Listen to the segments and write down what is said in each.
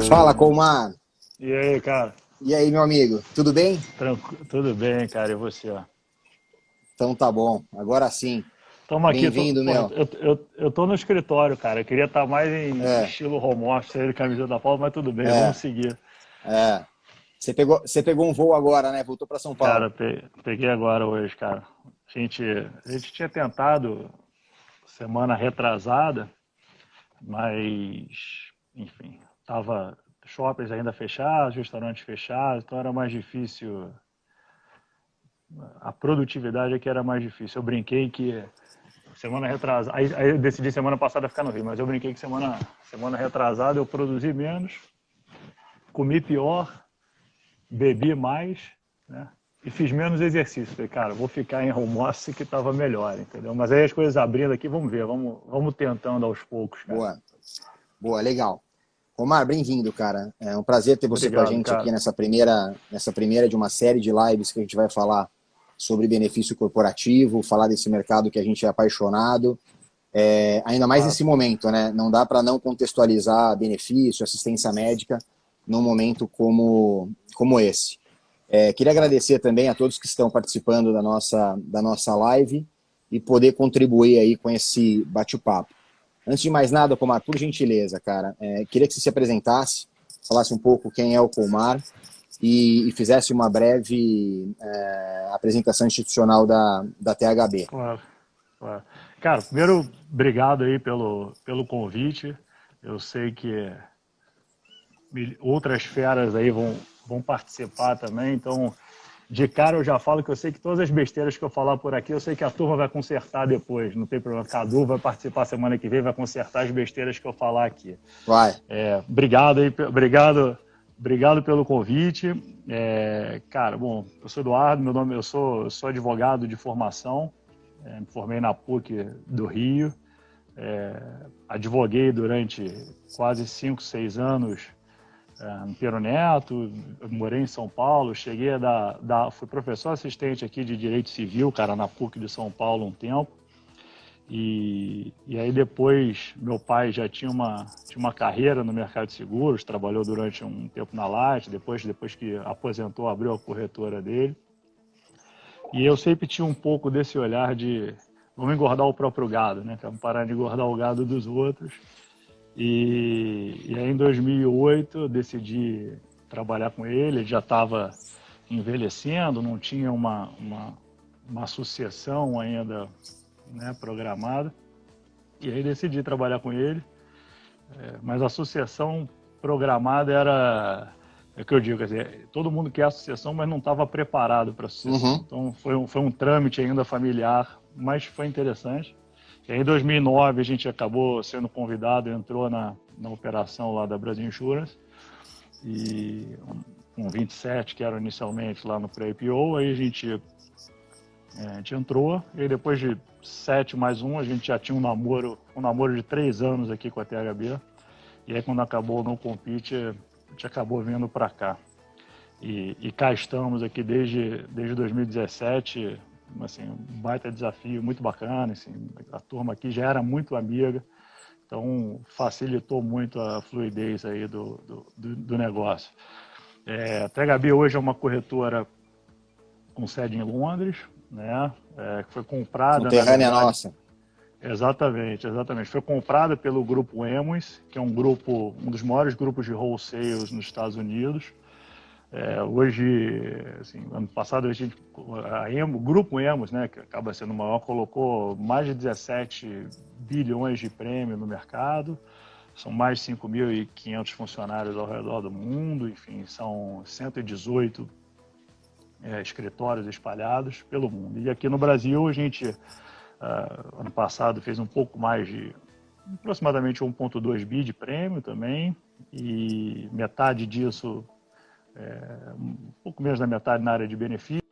Fala, Colmar. E aí, cara? E aí, meu amigo? Tudo bem? Tudo bem, cara? E você? Então tá bom. Agora sim. Estamos aqui, Bem-vindo, porra, meu. eu tô no escritório, cara. Eu queria estar mais em É, estilo home office, aí de camisa da Paula, mas tudo bem, vamos é, seguir. é. Você pegou um voo agora, né? Voltou para São Paulo. Cara, peguei agora hoje, cara. A gente tinha tentado semana retrasada, mas, enfim, tava shoppings ainda fechados, restaurantes fechados, então era mais difícil. A produtividade é que era mais difícil. Eu brinquei que semana retrasada. Aí eu decidi semana passada ficar no Rio, mas eu brinquei que semana retrasada eu produzi menos, comi pior, bebi mais, né? E fiz menos exercício. Falei, cara, vou ficar em home office que estava melhor, entendeu? Mas aí as coisas abrindo aqui, vamos ver, vamos tentando aos poucos, cara. Boa, boa, legal. Omar, bem-vindo, cara. É um prazer ter você com a Obrigado, gente aqui cara. nessa primeira de uma série de lives que a gente vai falar sobre benefício corporativo, falar desse mercado que a gente é apaixonado. Ainda mais Claro. nesse momento, né? Não dá para não contextualizar benefício, assistência médica num momento como esse. Queria agradecer também a todos que estão participando da nossa live e poder contribuir aí com esse bate-papo. Antes de mais nada, Comar, por gentileza, cara, queria que você se apresentasse, falasse um pouco quem é o Comar e fizesse uma breve apresentação institucional da THB. Claro, claro. Cara, primeiro, obrigado aí pelo convite. Eu sei que outras feras aí vão participar também, então de cara eu já falo que eu sei que todas as besteiras que eu falar por aqui, eu sei que a turma vai consertar depois, não tem problema. Cadu vai participar semana que vem, vai consertar as besteiras que eu falar aqui. Vai. Obrigado aí, obrigado pelo convite. Cara, bom, eu sou Eduardo, meu nome, eu sou advogado de formação, me formei na PUC do Rio, advoguei durante quase 5, 6 anos no Pedro Neto, eu morei em São Paulo, cheguei fui professor assistente aqui de Direito Civil, cara, na PUC de São Paulo um tempo. E aí depois, meu pai já tinha uma carreira no mercado de seguros, trabalhou durante um tempo na Light, depois que aposentou, abriu a corretora dele. E eu sempre tinha um pouco desse olhar de vamos engordar o próprio gado, né? Vamos parar de engordar o gado dos outros. E aí em 2008 eu decidi trabalhar com ele já estava envelhecendo, não tinha uma sucessão ainda, né, programada. E aí decidi trabalhar com ele, mas a sucessão programada é o que eu digo, quer dizer, todo mundo quer a sucessão, mas não estava preparado para a sucessão. Uhum. Então foi um trâmite ainda familiar, mas foi interessante. E aí, em 2009, a gente acabou sendo convidado, entrou na operação lá da Brasil Insurance, e com 27, que eram inicialmente lá no pré-IPO, aí a gente entrou, e aí depois de 7 mais 1, a gente já tinha um namoro de 3 anos aqui com a THB, e aí quando acabou o No Compete, a gente acabou vindo para cá. E cá estamos aqui desde 2017, assim, um baita desafio muito bacana, assim, a turma aqui já era muito amiga, então facilitou muito a fluidez aí do negócio. A THB hoje é uma corretora com sede em Londres, né, que foi comprada, na Conterrânea verdade, nossa. exatamente, foi comprada pelo grupo Emos, que é um dos maiores grupos de wholesale nos Estados Unidos. Hoje, assim, ano passado, o grupo Emos, né, que acaba sendo o maior, colocou mais de 17 bilhões de prêmio no mercado, são mais de 5.500 funcionários ao redor do mundo, enfim, são 118 escritórios espalhados pelo mundo. E aqui no Brasil, a gente, ano passado, fez um pouco mais de, aproximadamente 1,2 bi de prêmio também, e metade disso, um pouco menos da metade na área de benefício.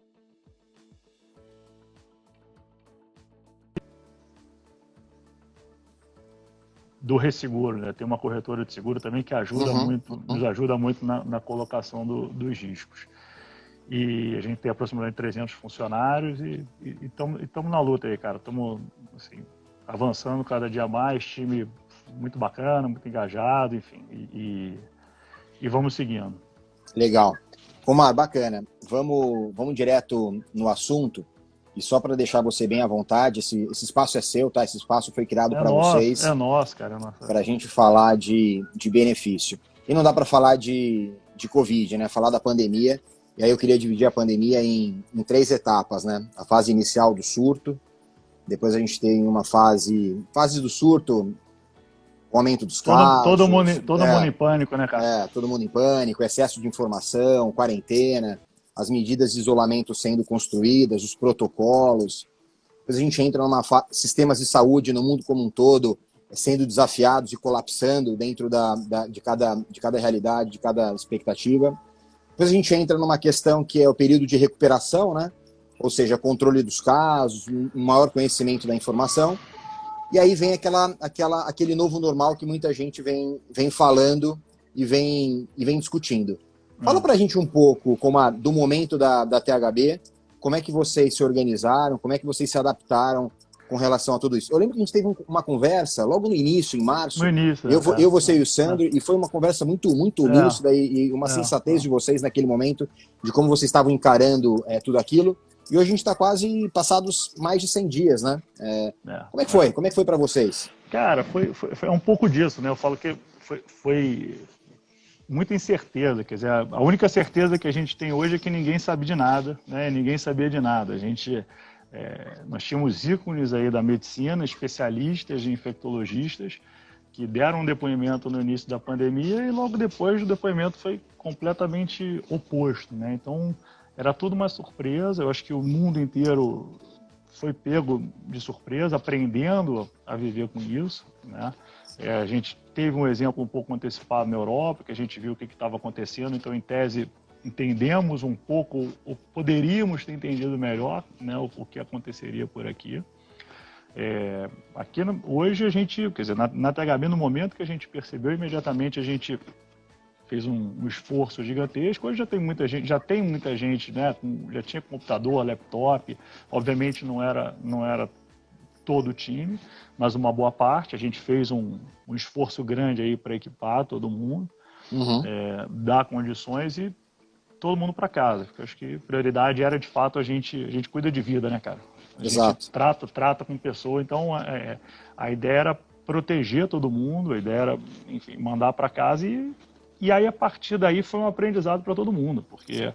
Do resseguro, né? Tem uma corretora de seguro também que ajuda Uhum. muito, nos ajuda muito na colocação dos riscos. E a gente tem aproximadamente 300 funcionários e estamos na luta aí, cara. Estamos assim, avançando cada dia mais, time muito bacana, muito engajado, enfim. e vamos seguindo. Legal. Omar, bacana. Vamos direto no assunto. E só para deixar você bem à vontade, esse espaço é seu, tá? Esse espaço foi criado para vocês. É nosso, cara. Para a gente falar de benefício. E não dá para falar de Covid, né? Falar da pandemia. E aí eu queria dividir a pandemia em 3 etapas, né? A fase inicial do surto. Depois a gente tem uma fase do surto, o aumento dos casos. Todo mundo em pânico, né, cara? Todo mundo em pânico, excesso de informação, quarentena, as medidas de isolamento sendo construídas, os protocolos. Depois a gente entra sistemas de saúde no mundo como um todo sendo desafiados e colapsando dentro de cada realidade, de cada expectativa. Depois a gente entra numa questão que é o período de recuperação, né? Ou seja, controle dos casos, um maior conhecimento da informação. E aí vem aquele novo normal que muita gente vem falando e vem discutindo. Fala pra gente um pouco, do momento da THB, como é que vocês se organizaram, como é que vocês se adaptaram com relação a tudo isso. Eu lembro que a gente teve uma conversa logo no início, em março. No início, eu você e o Sandro, e foi uma conversa muito lúcida e uma sensatez de vocês naquele momento, de como vocês estavam encarando tudo aquilo. E hoje a gente está quase passados mais de 100 dias, né? Como é que foi? Como é que foi para vocês? Cara, foi um pouco disso, né? Eu falo que foi muita incerteza, quer dizer, a única certeza que a gente tem hoje é que ninguém sabe de nada, né? Ninguém sabia de nada. Nós tínhamos ícones aí da medicina, especialistas e infectologistas, que deram um depoimento no início da pandemia e logo depois o depoimento foi completamente oposto, né? Então, era tudo uma surpresa. Eu acho que o mundo inteiro foi pego de surpresa, aprendendo a viver com isso, né? A gente teve um exemplo um pouco antecipado na Europa, que a gente viu o que estava acontecendo, então, em tese, entendemos um pouco, ou poderíamos ter entendido melhor, né, o que aconteceria por aqui. Hoje a gente, quer dizer, na THB, no momento que a gente percebeu, imediatamente a gente fez um esforço gigantesco. Hoje já tem muita gente, né, já tinha computador, laptop, obviamente não era todo o time, mas uma boa parte. A gente fez um esforço grande aí para equipar todo mundo, dar condições e todo mundo para casa. Porque eu acho que a prioridade era, de fato, a gente cuida de vida, né, cara? Exato. Gente trata com pessoa. Então, a ideia era proteger todo mundo, a ideia era, enfim, mandar para casa e aí, a partir daí, foi um aprendizado para todo mundo, porque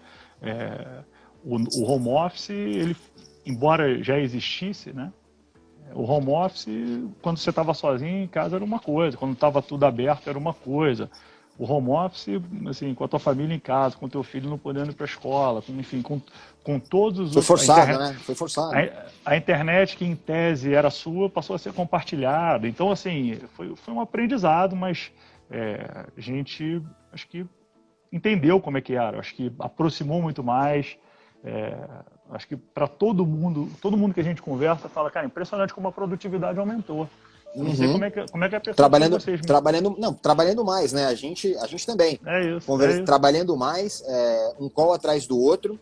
o home office, ele, embora já existisse, né? O home office, quando você estava sozinho em casa, era uma coisa, quando estava tudo aberto, era uma coisa. O home office, assim, com a tua família em casa, com o teu filho não podendo ir para a escola, com todos os... Foi forçado, né? Foi forçado. A internet, que em tese era sua, passou a ser compartilhada. Então, assim, foi um aprendizado, mas a gente, acho que entendeu como é que era. Acho que aproximou muito mais. Acho que para todo mundo que a gente conversa fala, cara, impressionante como a produtividade aumentou. Eu não sei como é que a pessoa... Trabalhando mais, né? A gente também. É isso. Trabalhando mais, um call atrás do outro.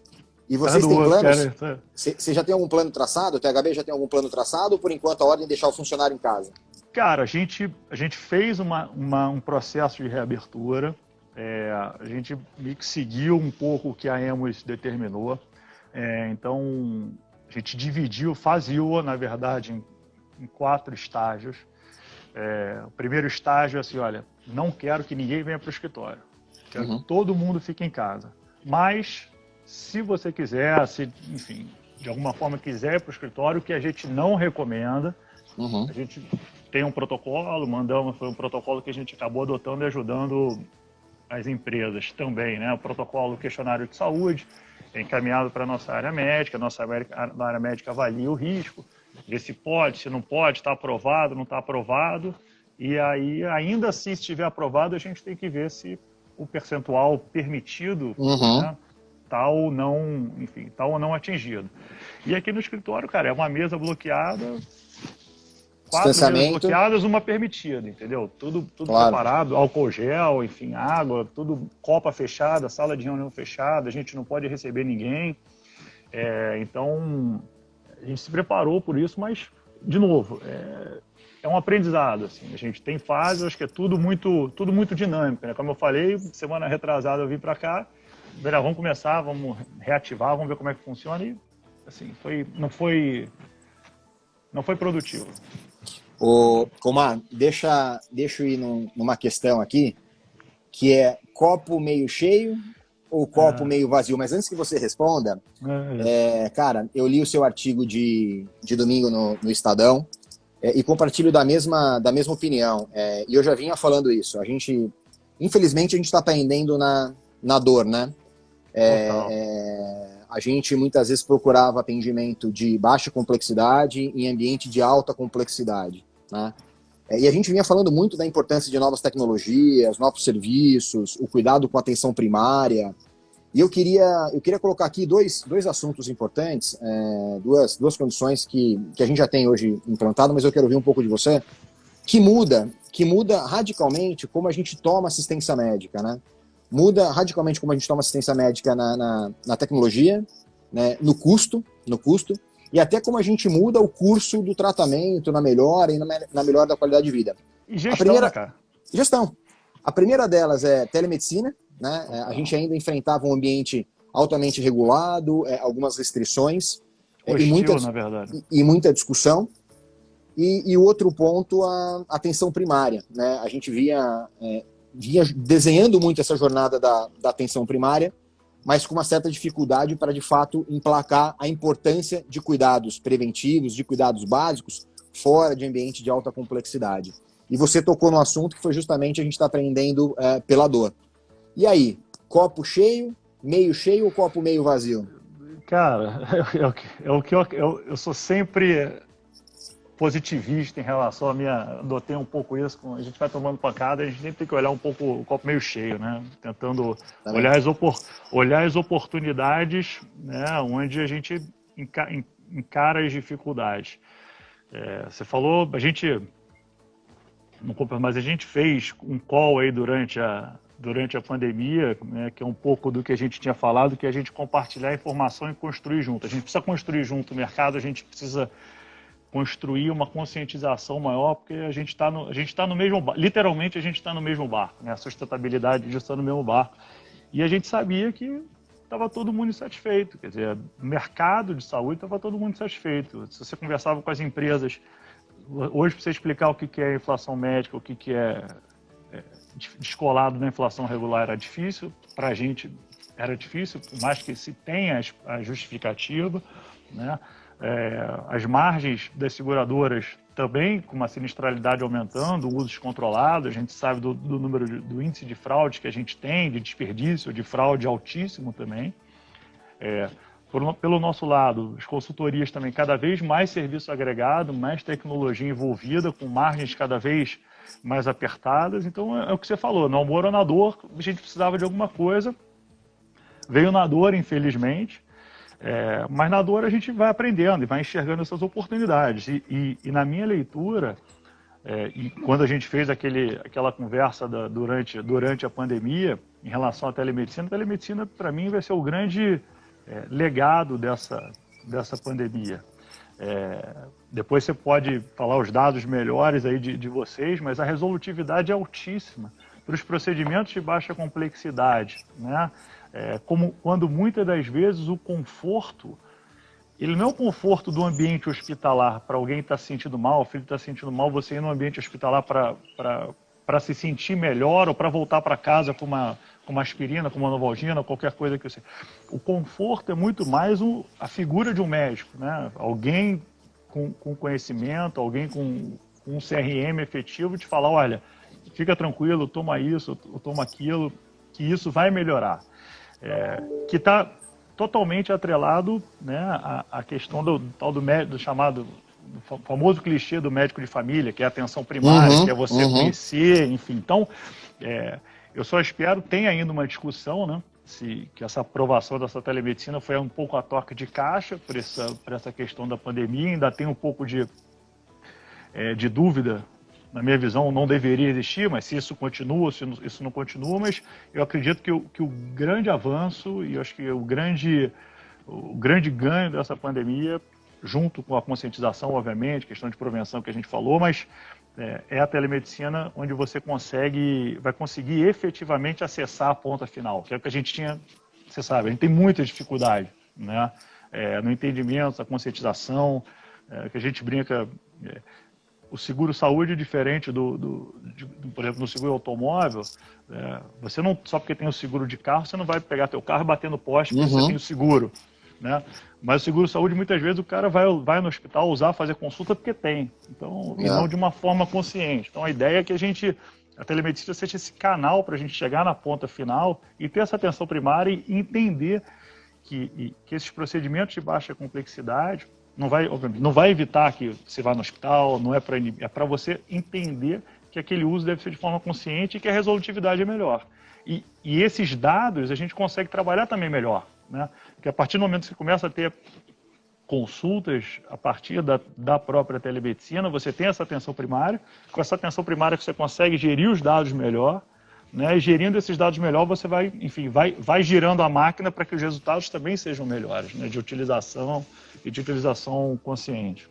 E vocês têm planos? Você já tem algum plano traçado? O THB já tem algum plano traçado? Ou por enquanto a ordem é deixar o funcionário em casa? Cara, a gente fez um processo de reabertura. A gente meio que seguiu um pouco o que a Emos determinou. Então, a gente faziou, na verdade, em 4 estágios. O primeiro estágio é assim, olha, não quero que ninguém venha para o escritório. Quero que todo mundo fique em casa. Mas, se você quiser, enfim, de alguma forma quiser ir para o escritório, o que a gente não recomenda, a gente tem um protocolo, foi um protocolo que a gente acabou adotando e ajudando as empresas também, né? O protocolo questionário de saúde, é encaminhado para a nossa área médica, a área médica avalia o risco, vê se pode, se não pode, está aprovado, não está aprovado, e aí, ainda assim, se estiver aprovado, a gente tem que ver se o percentual permitido né, tá ou não atingido. E aqui no escritório, cara, é uma mesa bloqueada, 4 mesas bloqueadas, uma permitida, entendeu? Tudo claro. Preparado, álcool gel, enfim, água, tudo, copa fechada, sala de reunião fechada, a gente não pode receber ninguém. Então, a gente se preparou por isso, mas, de novo, é um aprendizado, assim. A gente tem fases, acho que é tudo muito dinâmico, né? Como eu falei, semana retrasada eu vim para cá, vamos começar, vamos reativar, vamos ver como é que funciona e, assim, não foi produtivo. Comar, deixa eu ir numa questão aqui, que é copo meio cheio ou copo meio vazio? Mas antes que você responda, cara, eu li o seu artigo de domingo no Estadão e compartilho da mesma opinião. E eu já vinha falando isso. Infelizmente, a gente está aprendendo na dor, né? A gente muitas vezes procurava atendimento de baixa complexidade em ambiente de alta complexidade, né? E a gente vinha falando muito da importância de novas tecnologias, novos serviços, o cuidado com a atenção primária. E eu queria colocar aqui dois assuntos importantes, duas condições que a gente já tem hoje implantado, mas eu quero ouvir um pouco de você, que muda radicalmente como a gente toma assistência médica, né? Muda radicalmente como a gente toma assistência médica na tecnologia, né? no custo, e até como a gente muda o curso do tratamento na melhora e na melhora da qualidade de vida. E gestão, né, cara? Gestão. A primeira delas é telemedicina, né? A gente ainda enfrentava um ambiente altamente regulado, algumas restrições. Na verdade. E muita discussão. E o outro ponto, a atenção primária, né? A gente vinha desenhando muito essa jornada da atenção primária, mas com uma certa dificuldade para, de fato, emplacar a importância de cuidados preventivos, de cuidados básicos, fora de ambiente de alta complexidade. E você tocou no assunto que foi justamente a gente está aprendendo pela dor. E aí, copo cheio, meio cheio ou copo meio vazio? Cara, eu sou sempre positivista em relação a minha... Adotei um pouco isso, a gente vai tomando pancada, a gente sempre tem que olhar um pouco o copo meio cheio, né? Tentando olhar as oportunidades, né? Onde a gente encara as dificuldades. Você falou, mas a gente fez um call aí durante a pandemia, né, que é um pouco do que a gente tinha falado, que é a gente compartilhar informação e construir junto. A gente precisa construir junto o mercado, a gente precisa construir uma conscientização maior, porque a gente está no mesmo barco. Literalmente, a gente está no mesmo barco, né? A sustentabilidade de estar no mesmo barco. E a gente sabia que estava todo mundo insatisfeito. Quer dizer, o mercado de saúde estava todo mundo insatisfeito. Se você conversava com as empresas, hoje, para você explicar o que é inflação médica, o que é descolado da inflação regular era difícil, para a gente era difícil, por mais que se tenha a justificativa, né? As margens das seguradoras também, com uma sinistralidade aumentando, o uso descontrolado, a gente sabe do número do índice de fraude que a gente tem, de desperdício, de fraude altíssimo também. Pelo nosso lado, as consultorias também, cada vez mais serviço agregado, mais tecnologia envolvida, com margens cada vez mais apertadas. Então, é o que você falou, no amor ou na dor, a gente precisava de alguma coisa. Veio na dor, infelizmente, mas na dor a gente vai aprendendo e vai enxergando essas oportunidades. E na minha leitura, e quando a gente fez aquela conversa durante a pandemia, em relação à telemedicina, a telemedicina, para mim, vai ser o grande legado dessa pandemia. Depois você pode falar os dados melhores aí de vocês, mas a resolutividade é altíssima para os procedimentos de baixa complexidade, né? Quando muitas das vezes o conforto, ele não é o conforto do ambiente hospitalar, para alguém estar se sentindo mal, o filho está se sentindo mal, você ir no ambiente hospitalar para se sentir melhor ou para voltar para casa com uma aspirina, com uma Novalgina, qualquer coisa que você... O conforto é muito mais a figura de um médico, né? Alguém com conhecimento, alguém com um CRM efetivo de falar, olha, fica tranquilo, toma isso, toma aquilo, que isso vai melhorar. Que está totalmente atrelado, né, à questão do chamado, do famoso clichê do médico de família, que é a atenção primária, que é você conhecer, enfim. Então, eu só espero, tem ainda uma discussão, né, que essa aprovação dessa telemedicina foi um pouco a toque de caixa por essa questão da pandemia, ainda tem um pouco de dúvida. Na minha visão, não deveria existir, mas se isso continua, se isso não continua, mas eu acredito que o grande avanço e eu acho que o grande ganho dessa pandemia junto com a conscientização, obviamente, questão de prevenção que a gente falou, mas é a telemedicina onde você vai conseguir efetivamente acessar a ponta final, que é o que a gente tinha, você sabe, a gente tem muita dificuldade, né? No entendimento, a conscientização, que a gente brinca, o seguro-saúde é diferente por exemplo, no seguro automóvel, você não, só porque tem o seguro de carro, você não vai pegar teu carro e bater no poste porque você tem o seguro, né? Mas o seguro-saúde, muitas vezes, o cara vai no hospital fazer consulta porque tem, então, e não de uma forma consciente. Então, a ideia é que a telemedicina seja esse canal para a gente chegar na ponta final e ter essa atenção primária e entender que esses procedimentos de baixa complexidade obviamente, não vai evitar que você vá no hospital, não é para você entender que aquele uso deve ser de forma consciente e que a resolutividade é melhor. E esses dados a gente consegue trabalhar também melhor, né? Porque a partir do momento que você começa a ter consultas a partir da própria telemedicina, você tem essa atenção primária, com essa atenção primária você consegue gerir os dados melhor, né? E gerindo esses dados melhor, você vai girando a máquina para que os resultados também sejam melhores, né? De utilização e de utilização consciente.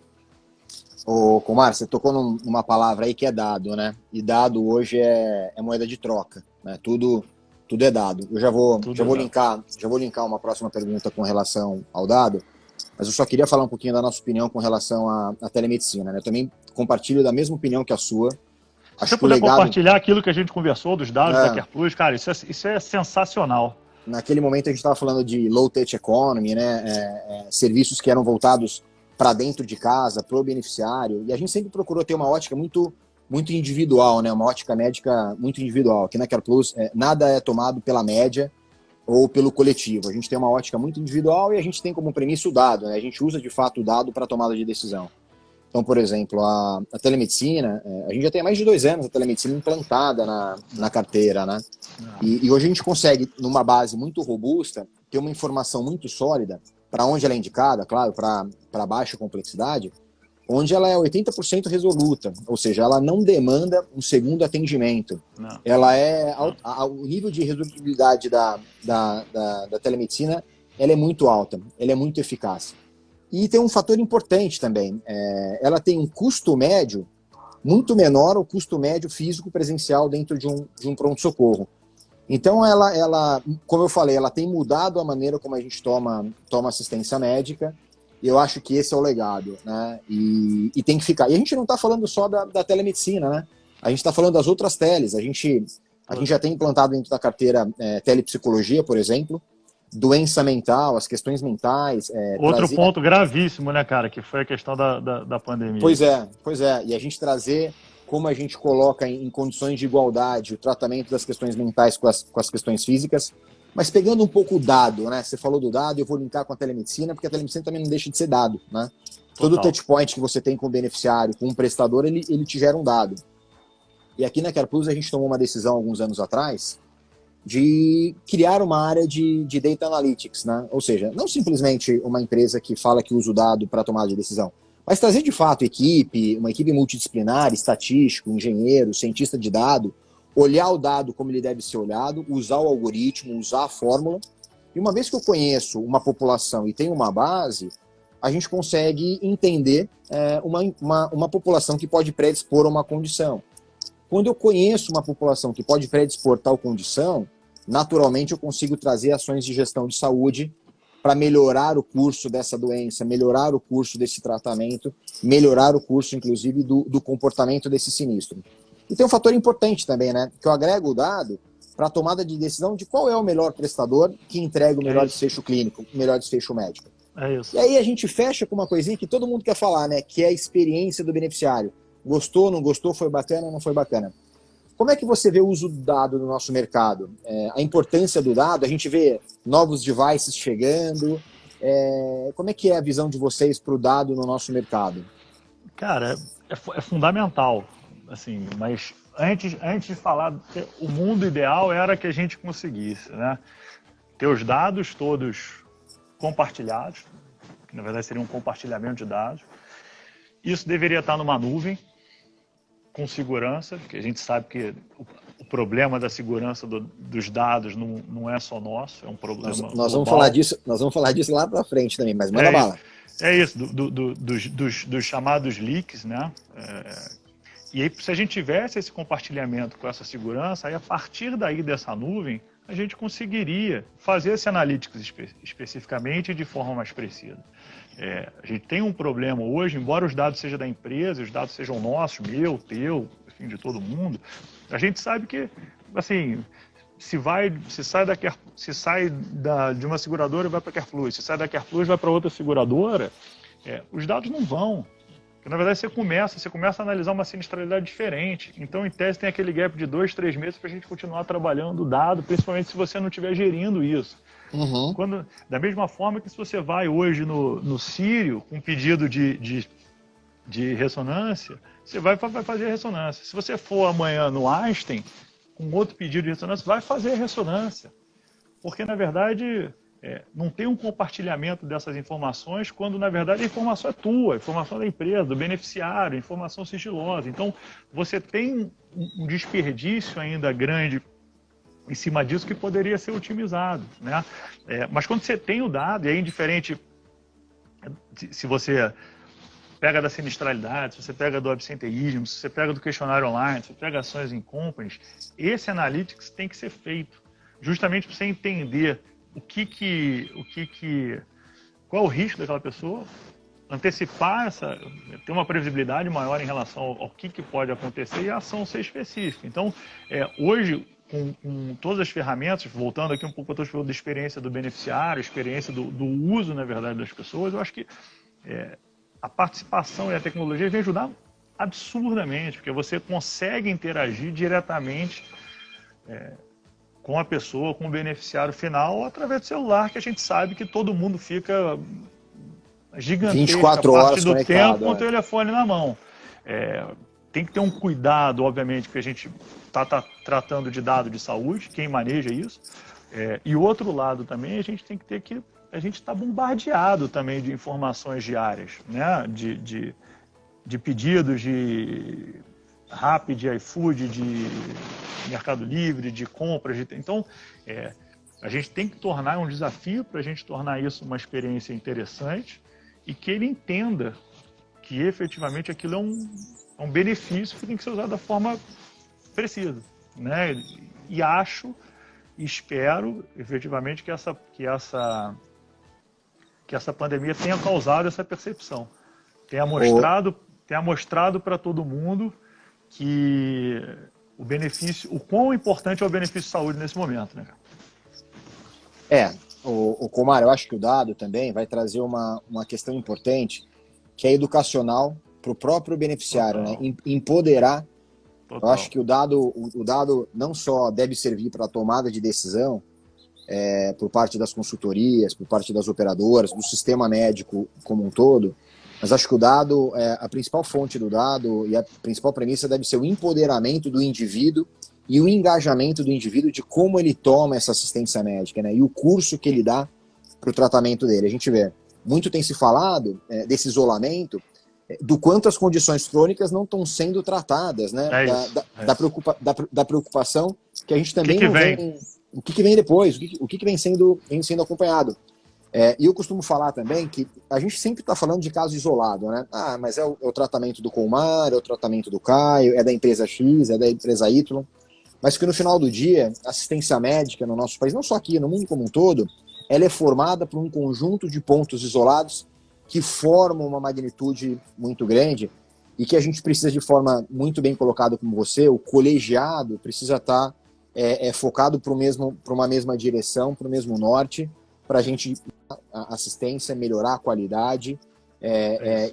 Ô, Comar, você tocou numa palavra aí que é dado, né? E dado hoje é moeda de troca, né? Tudo é dado. Eu já vou linkar uma próxima pergunta com relação ao dado, mas eu só queria falar um pouquinho da nossa opinião com relação à telemedicina, né? Eu também compartilho da mesma opinião que a sua. Se você puder compartilhar aquilo que a gente conversou dos dados da CarePlus, cara, isso é sensacional. Naquele momento a gente estava falando de low-touch economy, né? Serviços que eram voltados para dentro de casa, para o beneficiário, e a gente sempre procurou ter uma ótica muito individual, né? Uma ótica médica muito individual. Aqui na CarePlus, nada é tomado pela média ou pelo coletivo. A gente tem uma ótica muito individual e a gente tem como premissa o dado, né? A gente usa de fato o dado para a tomada de decisão. Então, por exemplo, a telemedicina, a gente já tem mais de 2 anos a telemedicina implantada na carteira, né? E hoje a gente consegue, numa base muito robusta, ter uma informação muito sólida para onde ela é indicada, claro, para baixa complexidade, onde ela é 80% resoluta, ou seja, ela não demanda um segundo atendimento. Não. Ela o nível de resolutividade da telemedicina, ela é muito alta, ela é muito eficaz. E tem um fator importante também, ela tem um custo médio muito menor ao custo médio físico presencial dentro de um pronto-socorro. Então, ela, como eu falei, ela tem mudado a maneira como a gente toma assistência médica, e eu acho que esse é o legado, né? E tem que ficar. E a gente não está falando só da telemedicina, né? A gente está falando das outras teles. A gente já tem implantado dentro da carteira telepsicologia, por exemplo, doença mental, as questões mentais. Outro ponto gravíssimo, né, cara, que foi a questão da pandemia. Pois é. E a gente trazer como a gente coloca em condições de igualdade o tratamento das questões mentais com as questões físicas, mas pegando um pouco o dado, né? Você falou do dado, eu vou linkar com a telemedicina, porque a telemedicina também não deixa de ser dado, né? Todo touchpoint que você tem com o beneficiário, com o prestador, ele te gera um dado. E aqui na CarePlus a gente tomou uma decisão alguns anos atrás de criar uma área de Data Analytics, né? Ou seja, não simplesmente uma empresa que fala que usa o dado para tomar de decisão, mas trazer de fato uma equipe multidisciplinar, estatístico, engenheiro, cientista de dado, olhar o dado como ele deve ser olhado, usar o algoritmo, usar a fórmula. E uma vez que eu conheço uma população e tenho uma base, a gente consegue entender uma população que pode predispor a uma condição. Quando eu conheço uma população que pode predispor tal condição, naturalmente eu consigo trazer ações de gestão de saúde para melhorar o curso dessa doença, melhorar o curso desse tratamento, melhorar o curso, inclusive, do comportamento desse sinistro. E tem um fator importante também, né? Que eu agrego o dado para a tomada de decisão de qual é o melhor prestador que entrega o melhor desfecho clínico, o melhor desfecho médico. É isso. E aí a gente fecha com uma coisinha que todo mundo quer falar, né? Que é a experiência do beneficiário. Gostou, não gostou, foi bacana, não foi bacana. Como é que você vê o uso do dado no nosso mercado? A importância do dado, a gente vê novos devices chegando. Como é que é a visão de vocês para o dado no nosso mercado? Cara, é fundamental. Assim, mas antes de falar, o mundo ideal era que a gente conseguisse, né? Ter os dados todos compartilhados, que na verdade seria um compartilhamento de dados. Isso deveria estar numa nuvem, com segurança, porque a gente sabe que o problema da segurança dos dados não é só nosso, é um problema nós vamos falar disso lá para frente também, mas manda bala. É isso, dos chamados leaks, né? E aí, se a gente tivesse esse compartilhamento com essa segurança, aí a partir daí dessa nuvem, a gente conseguiria fazer esse analytics especificamente de forma mais precisa. A gente tem um problema hoje, embora os dados sejam da empresa, os dados sejam nossos, meu, teu, enfim, de todo mundo, a gente sabe que, assim, se sai de uma seguradora e vai para a Careflux, se sai da Careflux e vai para outra seguradora, os dados não vão. Porque, na verdade, você começa a analisar uma sinistralidade diferente. Então, em tese, tem aquele gap de 2, 3 meses para a gente continuar trabalhando o dado, principalmente se você não estiver gerindo isso. Uhum. Da mesma forma que se você vai hoje no Sírio com um pedido de ressonância, você vai fazer a ressonância. Se você for amanhã no Einstein, com outro pedido de ressonância, vai fazer a ressonância. Porque, na verdade, não tem um compartilhamento dessas informações quando, na verdade, a informação é tua, a informação é da empresa, do beneficiário, a informação sigilosa. Então, você tem um desperdício ainda grande em cima disso que poderia ser otimizado, né? Mas quando você tem o dado, e é indiferente se você pega da sinistralidade, se você pega do absenteísmo, se você pega do questionário online, se você pega ações em companies, esse analytics tem que ser feito justamente para você entender qual é o risco daquela pessoa, antecipar ter uma previsibilidade maior em relação ao que pode acontecer e a ação ser específica. Então, hoje, com todas as ferramentas, voltando aqui um pouco para a experiência do beneficiário, experiência do uso, na verdade, das pessoas, eu acho que a participação e a tecnologia vem ajudar absurdamente, porque você consegue interagir diretamente com a pessoa, com o beneficiário final, através do celular, que a gente sabe que todo mundo fica gigantesca 24 parte horas do conectado, tempo com o telefone na mão. Tem que ter um cuidado, obviamente, porque a gente está tratando de dado de saúde, quem maneja isso. E o outro lado também, a gente tem que ter que... A gente está bombardeado também de informações diárias, né? De pedidos de Rappi, de iFood, de Mercado Livre, de compras. Então, a gente tem que tornar um desafio para a gente tornar isso uma experiência interessante e que ele entenda que efetivamente aquilo é um benefício que tem que ser usado da forma precisa, né? E espero efetivamente que essa pandemia tenha causado essa percepção, tenha mostrado para todo mundo que o quão importante é o benefício de saúde nesse momento, né? O Comar, eu acho que o dado também vai trazer uma questão importante, que é educacional para o próprio beneficiário, né? Empoderar. Total. Eu acho que o dado não só deve servir para a tomada de decisão por parte das consultorias, por parte das operadoras, do sistema médico como um todo, mas acho que o dado, a principal fonte do dado e a principal premissa deve ser o empoderamento do indivíduo e o engajamento do indivíduo de como ele toma essa assistência médica, né? E o curso que ele dá para o tratamento dele. A gente vê, muito tem se falado desse isolamento, do quanto as condições crônicas não estão sendo tratadas, né? Da preocupação que a gente também não vem... O que vem depois, o que vem sendo acompanhado. E eu costumo falar também que a gente sempre está falando de caso isolado, né? Mas é o tratamento do Colmar, é o tratamento do Caio, é da empresa X, é da empresa Y. Mas que no final do dia, a assistência médica no nosso país, não só aqui, no mundo como um todo, ela é formada por um conjunto de pontos isolados que formam uma magnitude muito grande e que a gente precisa, de forma muito bem colocada como você, o colegiado precisa estar focado para uma mesma direção, para o mesmo norte, para a gente a assistência, melhorar a qualidade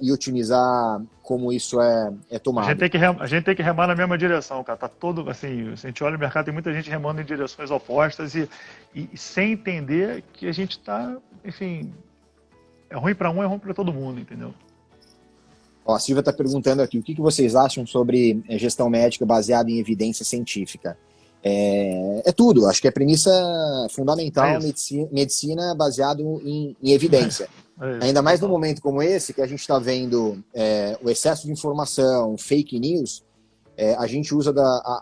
e otimizar como isso é tomado. A gente tem que remar na mesma direção, cara. Tá todo, assim, se a gente olha o mercado, tem muita gente remando em direções opostas e sem entender que a gente está, enfim, é ruim para um, é ruim para todo mundo, entendeu? A Silvia está perguntando aqui, o que vocês acham sobre gestão médica baseada em evidência científica? Tudo, acho que é premissa fundamental, medicina baseado em evidência. Ainda mais num momento como esse, que a gente está vendo o excesso de informação, fake news, a gente usa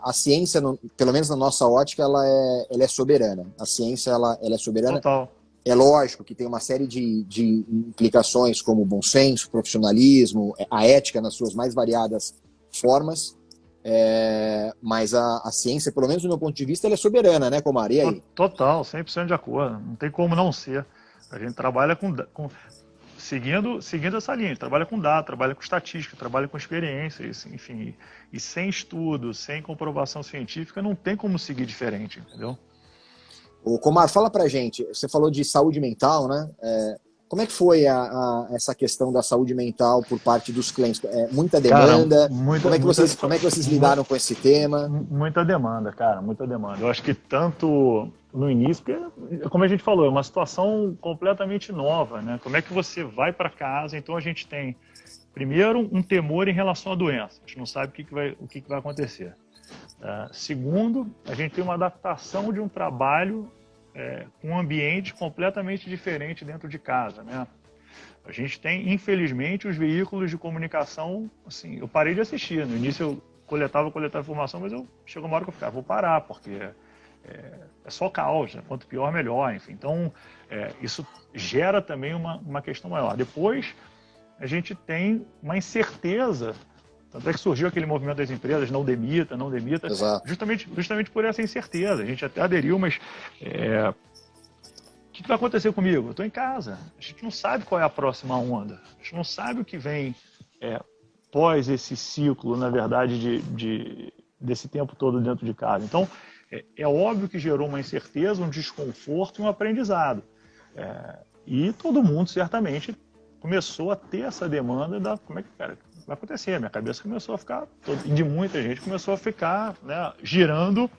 a ciência, pelo menos na nossa ótica, ela é soberana. A ciência ela é soberana. Total. É lógico que tem uma série de implicações como o bom senso, o profissionalismo, a ética nas suas mais variadas formas, mas a ciência, pelo menos do meu ponto de vista, ela é soberana, né, Comar? E aí? Total, 100% de acordo. Não tem como não ser. A gente trabalha seguindo essa linha, a gente trabalha com dados, trabalha com estatística, trabalha com experiência, enfim. E sem estudo, sem comprovação científica, não tem como seguir diferente, entendeu? O Comar, fala pra gente, você falou de saúde mental, né? Como é que foi essa questão da saúde mental por parte dos clientes? Muita demanda? Cara, como é que vocês lidaram com esse tema? Muita demanda, cara, muita demanda. Eu acho que tanto no início, porque, como a gente falou, é uma situação completamente nova, né? Como é que você vai para casa? Então a gente tem, primeiro, um temor em relação à doença. A gente não sabe o que vai acontecer. Segundo, a gente tem uma adaptação de um trabalho com um ambiente completamente diferente dentro de casa, né? A gente tem, infelizmente, os veículos de comunicação, assim, eu parei de assistir. No início eu coletava informação, mas chegou uma hora que eu ficava, vou parar, porque é só caos, né? Quanto pior, melhor, enfim. Então, isso gera também uma questão maior. Depois, a gente tem uma incerteza. Tanto é que surgiu aquele movimento das empresas, não demita, justamente por essa incerteza. A gente até aderiu, mas o que vai acontecer comigo? Eu estou em casa. A gente não sabe qual é a próxima onda. A gente não sabe o que vem pós esse ciclo, na verdade, desse tempo todo dentro de casa. Então, é óbvio que gerou uma incerteza, um desconforto e um aprendizado. E todo mundo, certamente, começou a ter essa demanda da como é que, cara, vai acontecer. Minha cabeça começou a ficar, de muita gente, começou a ficar, né, girando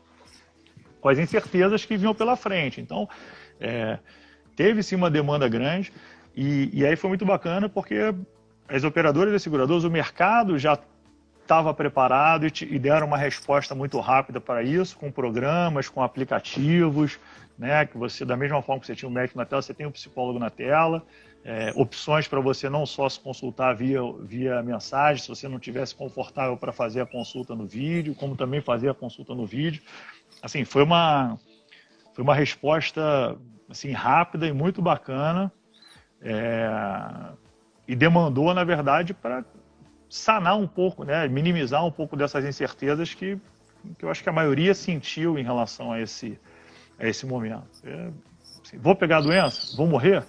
com as incertezas que vinham pela frente. Então, teve sim uma demanda grande e aí foi muito bacana porque as operadoras e as seguradoras, o mercado já estava preparado e deram uma resposta muito rápida para isso, com programas, com aplicativos, né, que você, da mesma forma que você tinha um médico na tela, você tem um psicólogo na tela, opções para você não só se consultar via mensagem, se você não tivesse confortável para fazer a consulta no vídeo, como também fazer a consulta no vídeo. Assim, foi uma resposta assim, rápida e muito bacana, e demandou, na verdade, para sanar um pouco, né, minimizar um pouco dessas incertezas que eu acho que a maioria sentiu em relação a esse momento. Assim, vou pegar a doença? Vou morrer?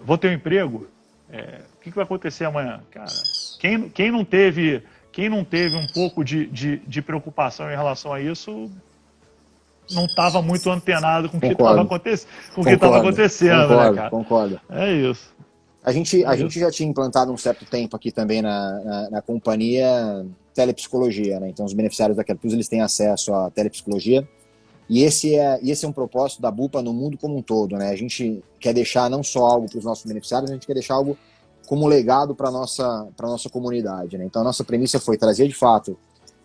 Vou ter um emprego? O que vai acontecer amanhã? Cara, quem não teve um pouco de preocupação em relação a isso não estava muito antenado com o que estava acontecendo, né, cara? Concordo. É isso. A gente já tinha implantado um certo tempo aqui também na companhia telepsicologia, né? Então os beneficiários da CarePlus, eles têm acesso à telepsicologia e esse é um propósito da Bupa no mundo como um todo, né? A gente quer deixar não só algo para os nossos beneficiários, a gente quer deixar algo como legado para a nossa comunidade, né? Então a nossa premissa foi trazer de fato,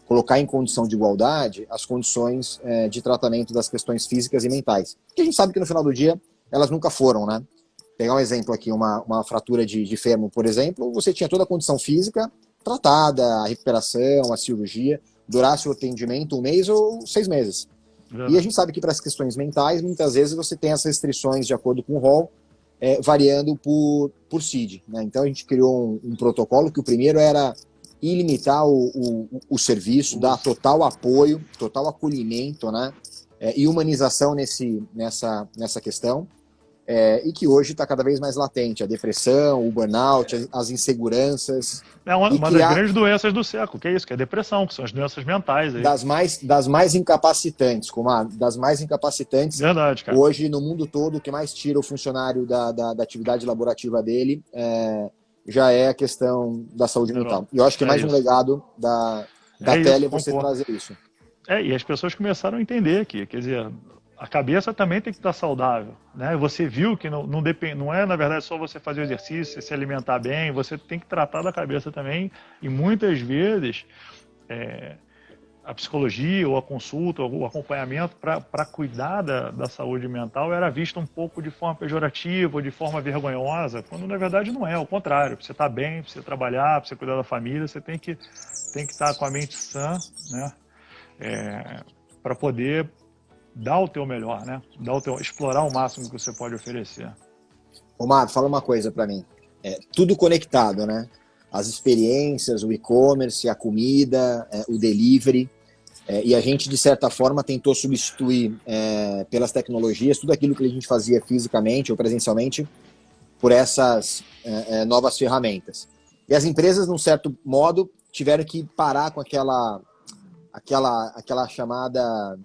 colocar em condição de igualdade as condições de tratamento das questões físicas e mentais. Porque a gente sabe que no final do dia elas nunca foram, né? Pegar um exemplo aqui, uma fratura de fêmur, por exemplo, você tinha toda a condição física tratada, a recuperação, a cirurgia, durasse o atendimento 1 mês ou 6 meses. E a gente sabe que para as questões mentais, muitas vezes você tem as restrições de acordo com o rol, variando por CID, né? Então a gente criou um protocolo que o primeiro era ilimitar o serviço, dar total apoio, total acolhimento, né? E humanização nessa questão. E que hoje está cada vez mais latente, a depressão, o burnout, as inseguranças. É uma das grandes doenças do século, que é isso, que é a depressão, que são as doenças mentais. Aí. Das mais incapacitantes, das mais incapacitantes. Verdade, cara. Hoje, no mundo todo, o que mais tira o funcionário da atividade laborativa dele já é a questão da saúde mental. E eu acho que é mais um legado da tele você trazer isso. E as pessoas começaram a entender que, quer dizer, a cabeça também tem que estar saudável, né? Você viu que não é, na verdade, só você fazer o exercício, se alimentar bem, você tem que tratar da cabeça também, e muitas vezes a psicologia, ou a consulta, ou o acompanhamento para cuidar da saúde mental era visto um pouco de forma pejorativa, ou de forma vergonhosa, quando na verdade não é, ao contrário. Para você estar bem, para você trabalhar, para você cuidar da família, você tem que estar com a mente sã, né? Para poder dar o teu melhor, né? Explorar o máximo que você pode oferecer. Omar, fala uma coisa para mim. Tudo conectado, né? As experiências, o e-commerce, a comida, o delivery. E a gente, de certa forma, tentou substituir pelas tecnologias tudo aquilo que a gente fazia fisicamente ou presencialmente por essas novas ferramentas. E as empresas, num certo modo, tiveram que parar com aquela chamada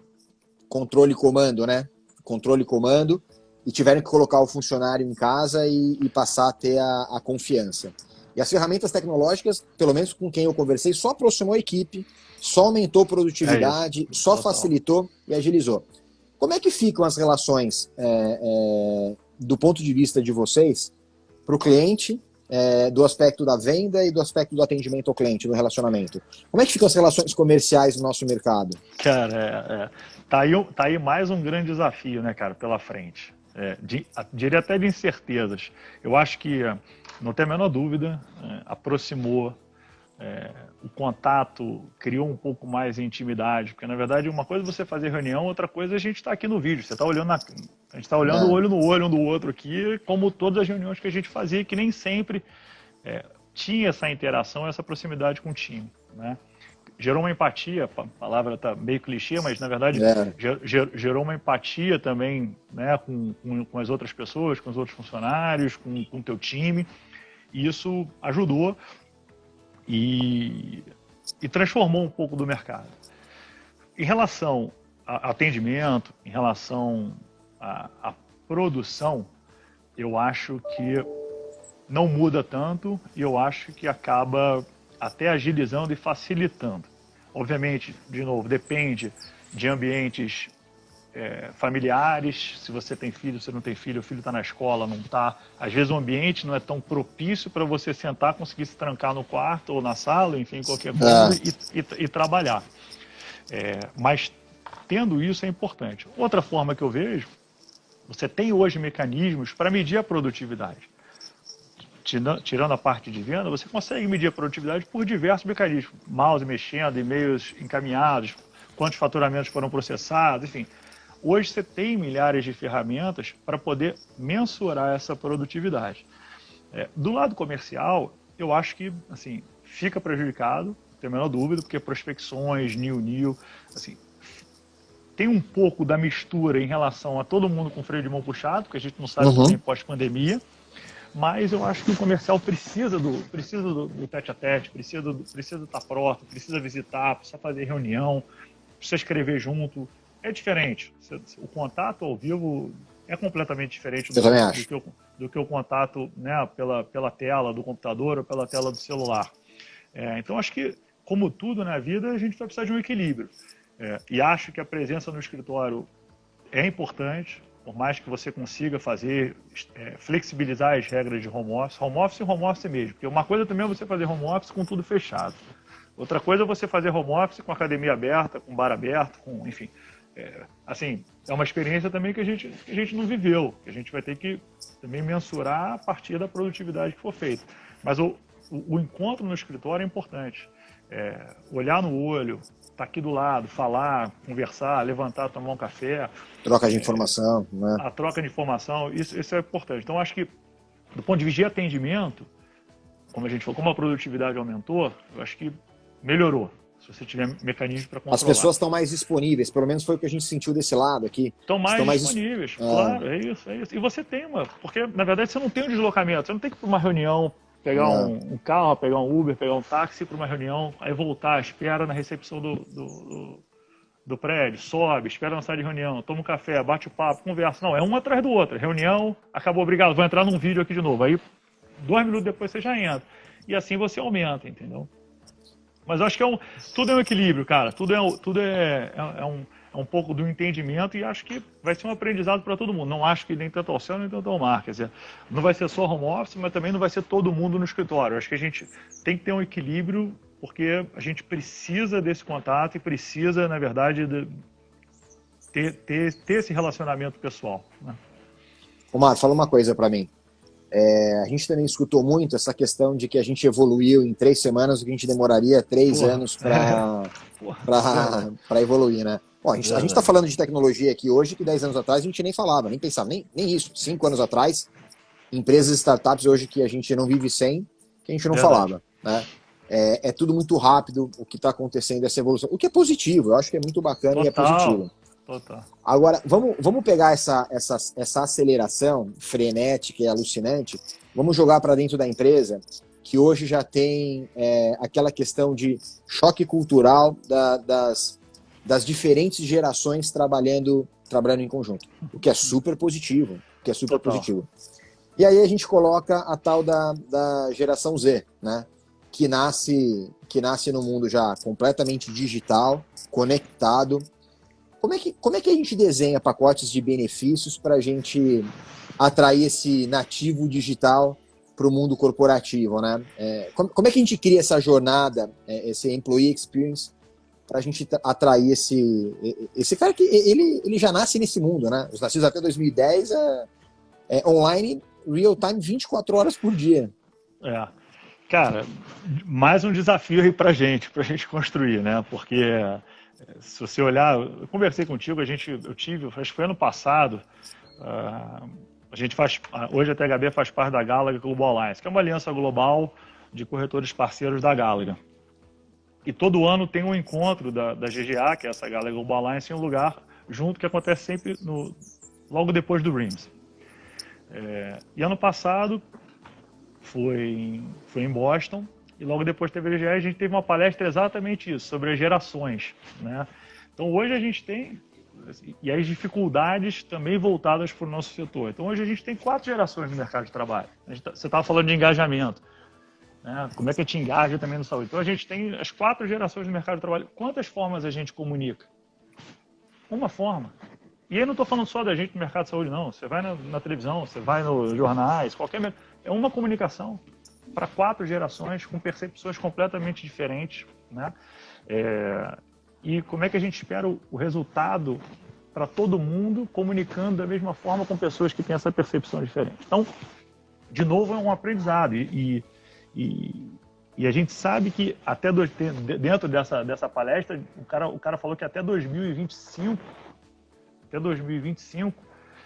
controle-comando, né? Controle-comando, e tiveram que colocar o funcionário em casa e passar a ter a confiança. E as ferramentas tecnológicas, pelo menos com quem eu conversei, só aproximou a equipe, só aumentou a produtividade, só facilitou e agilizou. Como é que ficam as relações do ponto de vista de vocês para o cliente, do aspecto da venda e do aspecto do atendimento ao cliente, do relacionamento? Como é que ficam as relações comerciais no nosso mercado? Cara, tá aí mais um grande desafio, né, cara, pela frente. Diria até de incertezas. Eu acho que, não tem a menor dúvida, aproximou o contato, criou um pouco mais de intimidade, porque na verdade uma coisa é você fazer reunião, outra coisa é a gente estar aqui no vídeo. Você está olhando a gente está olhando olho no olho um do outro aqui, como todas as reuniões que a gente fazia, que nem sempre tinha essa interação, essa proximidade com o time, né? Gerou uma empatia, a palavra está meio clichê, mas na verdade gerou uma empatia também, né, com as outras pessoas, com os outros funcionários, com o teu time. E isso ajudou e transformou um pouco do mercado. Em relação a atendimento, em relação à produção, eu acho que não muda tanto e eu acho que acaba até agilizando e facilitando. Obviamente, de novo, depende de ambientes familiares, se você tem filho, se não tem filho, o filho está na escola, não está. Às vezes o ambiente não é tão propício para você sentar, conseguir se trancar no quarto ou na sala, enfim, qualquer coisa, e trabalhar. Mas tendo isso é importante. Outra forma que eu vejo, você tem hoje mecanismos para medir a produtividade. Tirando a parte de venda, você consegue medir a produtividade por diversos mecanismos. Mouse mexendo, e-mails encaminhados, quantos faturamentos foram processados, enfim. Hoje você tem milhares de ferramentas para poder mensurar essa produtividade. Do lado comercial, eu acho que assim, fica prejudicado, não tenho a menor dúvida, porque prospecções, new, assim, tem um pouco da mistura em relação a todo mundo com freio de mão puxado, que a gente não sabe o que tem pós-pandemia. Mas eu acho que o comercial precisa do tete-a-tete, precisa estar próximo, precisa visitar, precisa fazer reunião, precisa escrever junto. É diferente. O contato ao vivo é completamente diferente do que o contato, né, pela tela do computador ou pela tela do celular. Então, acho que, como tudo na vida, a gente vai precisar de um equilíbrio. E acho que a presença no escritório é importante, por mais que você consiga flexibilizar as regras de home office mesmo. Porque uma coisa também é você fazer home office com tudo fechado. Outra coisa é você fazer home office com academia aberta, com bar aberto, enfim. Assim, é uma experiência também que a gente não viveu, que a gente vai ter que também mensurar a partir da produtividade que for feita. Mas o encontro no escritório é importante. Olhar no olho, estar aqui do lado, falar, conversar, levantar, tomar um café. Troca de informação, né? A troca de informação, isso é importante. Então, acho que, do ponto de vista de atendimento, como a gente falou, como a produtividade aumentou, eu acho que melhorou, se você tiver mecanismo para controlar. As pessoas estão mais disponíveis, pelo menos foi o que a gente sentiu desse lado aqui. Estão mais disponíveis, claro, é isso. E você tem porque na verdade você não tem um deslocamento, você não tem que ir para uma reunião, pegar um carro, pegar um Uber, pegar um táxi para uma reunião, aí voltar, espera na recepção do prédio, sobe, espera na sala de reunião, toma um café, bate o papo, conversa. Não, é um atrás do outro. Reunião, acabou, obrigado, vou entrar num vídeo aqui de novo. Aí, 2 minutos depois você já entra. E assim você aumenta, entendeu? Mas eu acho que tudo é um equilíbrio, cara. Tudo é um pouco do entendimento e acho que vai ser um aprendizado para todo mundo. Não acho que nem tanto ao céu, nem tanto ao mar. Quer dizer, não vai ser só home office, mas também não vai ser todo mundo no escritório. Eu acho que a gente tem que ter um equilíbrio, porque a gente precisa desse contato e precisa, na verdade, ter esse relacionamento pessoal, né? Omar, fala uma coisa para mim. A gente também escutou muito essa questão de que a gente evoluiu em 3 semanas, o que a gente demoraria 3 anos para evoluir, né? Bom, a gente está falando de tecnologia aqui hoje que 10 anos atrás a gente nem falava, nem pensava, nem isso. 5 anos atrás, empresas e startups hoje que a gente não vive sem, que a gente não falava, né? É tudo muito rápido o que está acontecendo, essa evolução, o que é positivo, eu acho que é muito bacana e é positivo. Total. Agora, vamos pegar essa aceleração frenética e alucinante, vamos jogar para dentro da empresa, que hoje já tem aquela questão de choque cultural das diferentes gerações trabalhando em conjunto, o que é super positivo. E aí a gente coloca a tal da geração Z, né? Que nasce no mundo já completamente digital, conectado. Como é que a gente desenha pacotes de benefícios para a gente atrair esse nativo digital para o mundo corporativo, né? Como é que a gente cria essa jornada, esse employee experience, para a gente atrair esse cara que ele já nasce nesse mundo, né? Os nascidos até 2010 é online, real time, 24 horas por dia. Cara, mais um desafio aí para a gente construir, né? Porque se você olhar, eu conversei contigo, eu tive, acho que foi ano passado, a gente hoje a THB faz parte da Gallagher Global Alliance, que é uma aliança global de corretores parceiros da Gallagher. E todo ano tem um encontro da GGA, que é essa Gallagher Global Alliance, em um lugar junto, que acontece sempre logo depois do RIMS. E ano passado foi em Boston, e logo depois teve a GGA, a gente teve uma palestra exatamente isso, sobre as gerações, né? Então hoje a gente tem, e as dificuldades também voltadas para o nosso setor. Então hoje a gente tem 4 gerações no mercado de trabalho. Você estava falando de engajamento, né? Como é que a gente engaja também no saúde? Então a gente tem as 4 gerações no mercado de trabalho. Quantas formas a gente comunica? Uma forma. E aí não estou falando só da gente no mercado de saúde, não. Você vai na televisão, você vai nos jornais, é uma comunicação para 4 gerações com percepções completamente diferentes, né? E como é que a gente espera o resultado para todo mundo comunicando da mesma forma com pessoas que têm essa percepção diferente? Então, de novo, é um aprendizado e a gente sabe que dentro dessa palestra o cara falou que até 2025,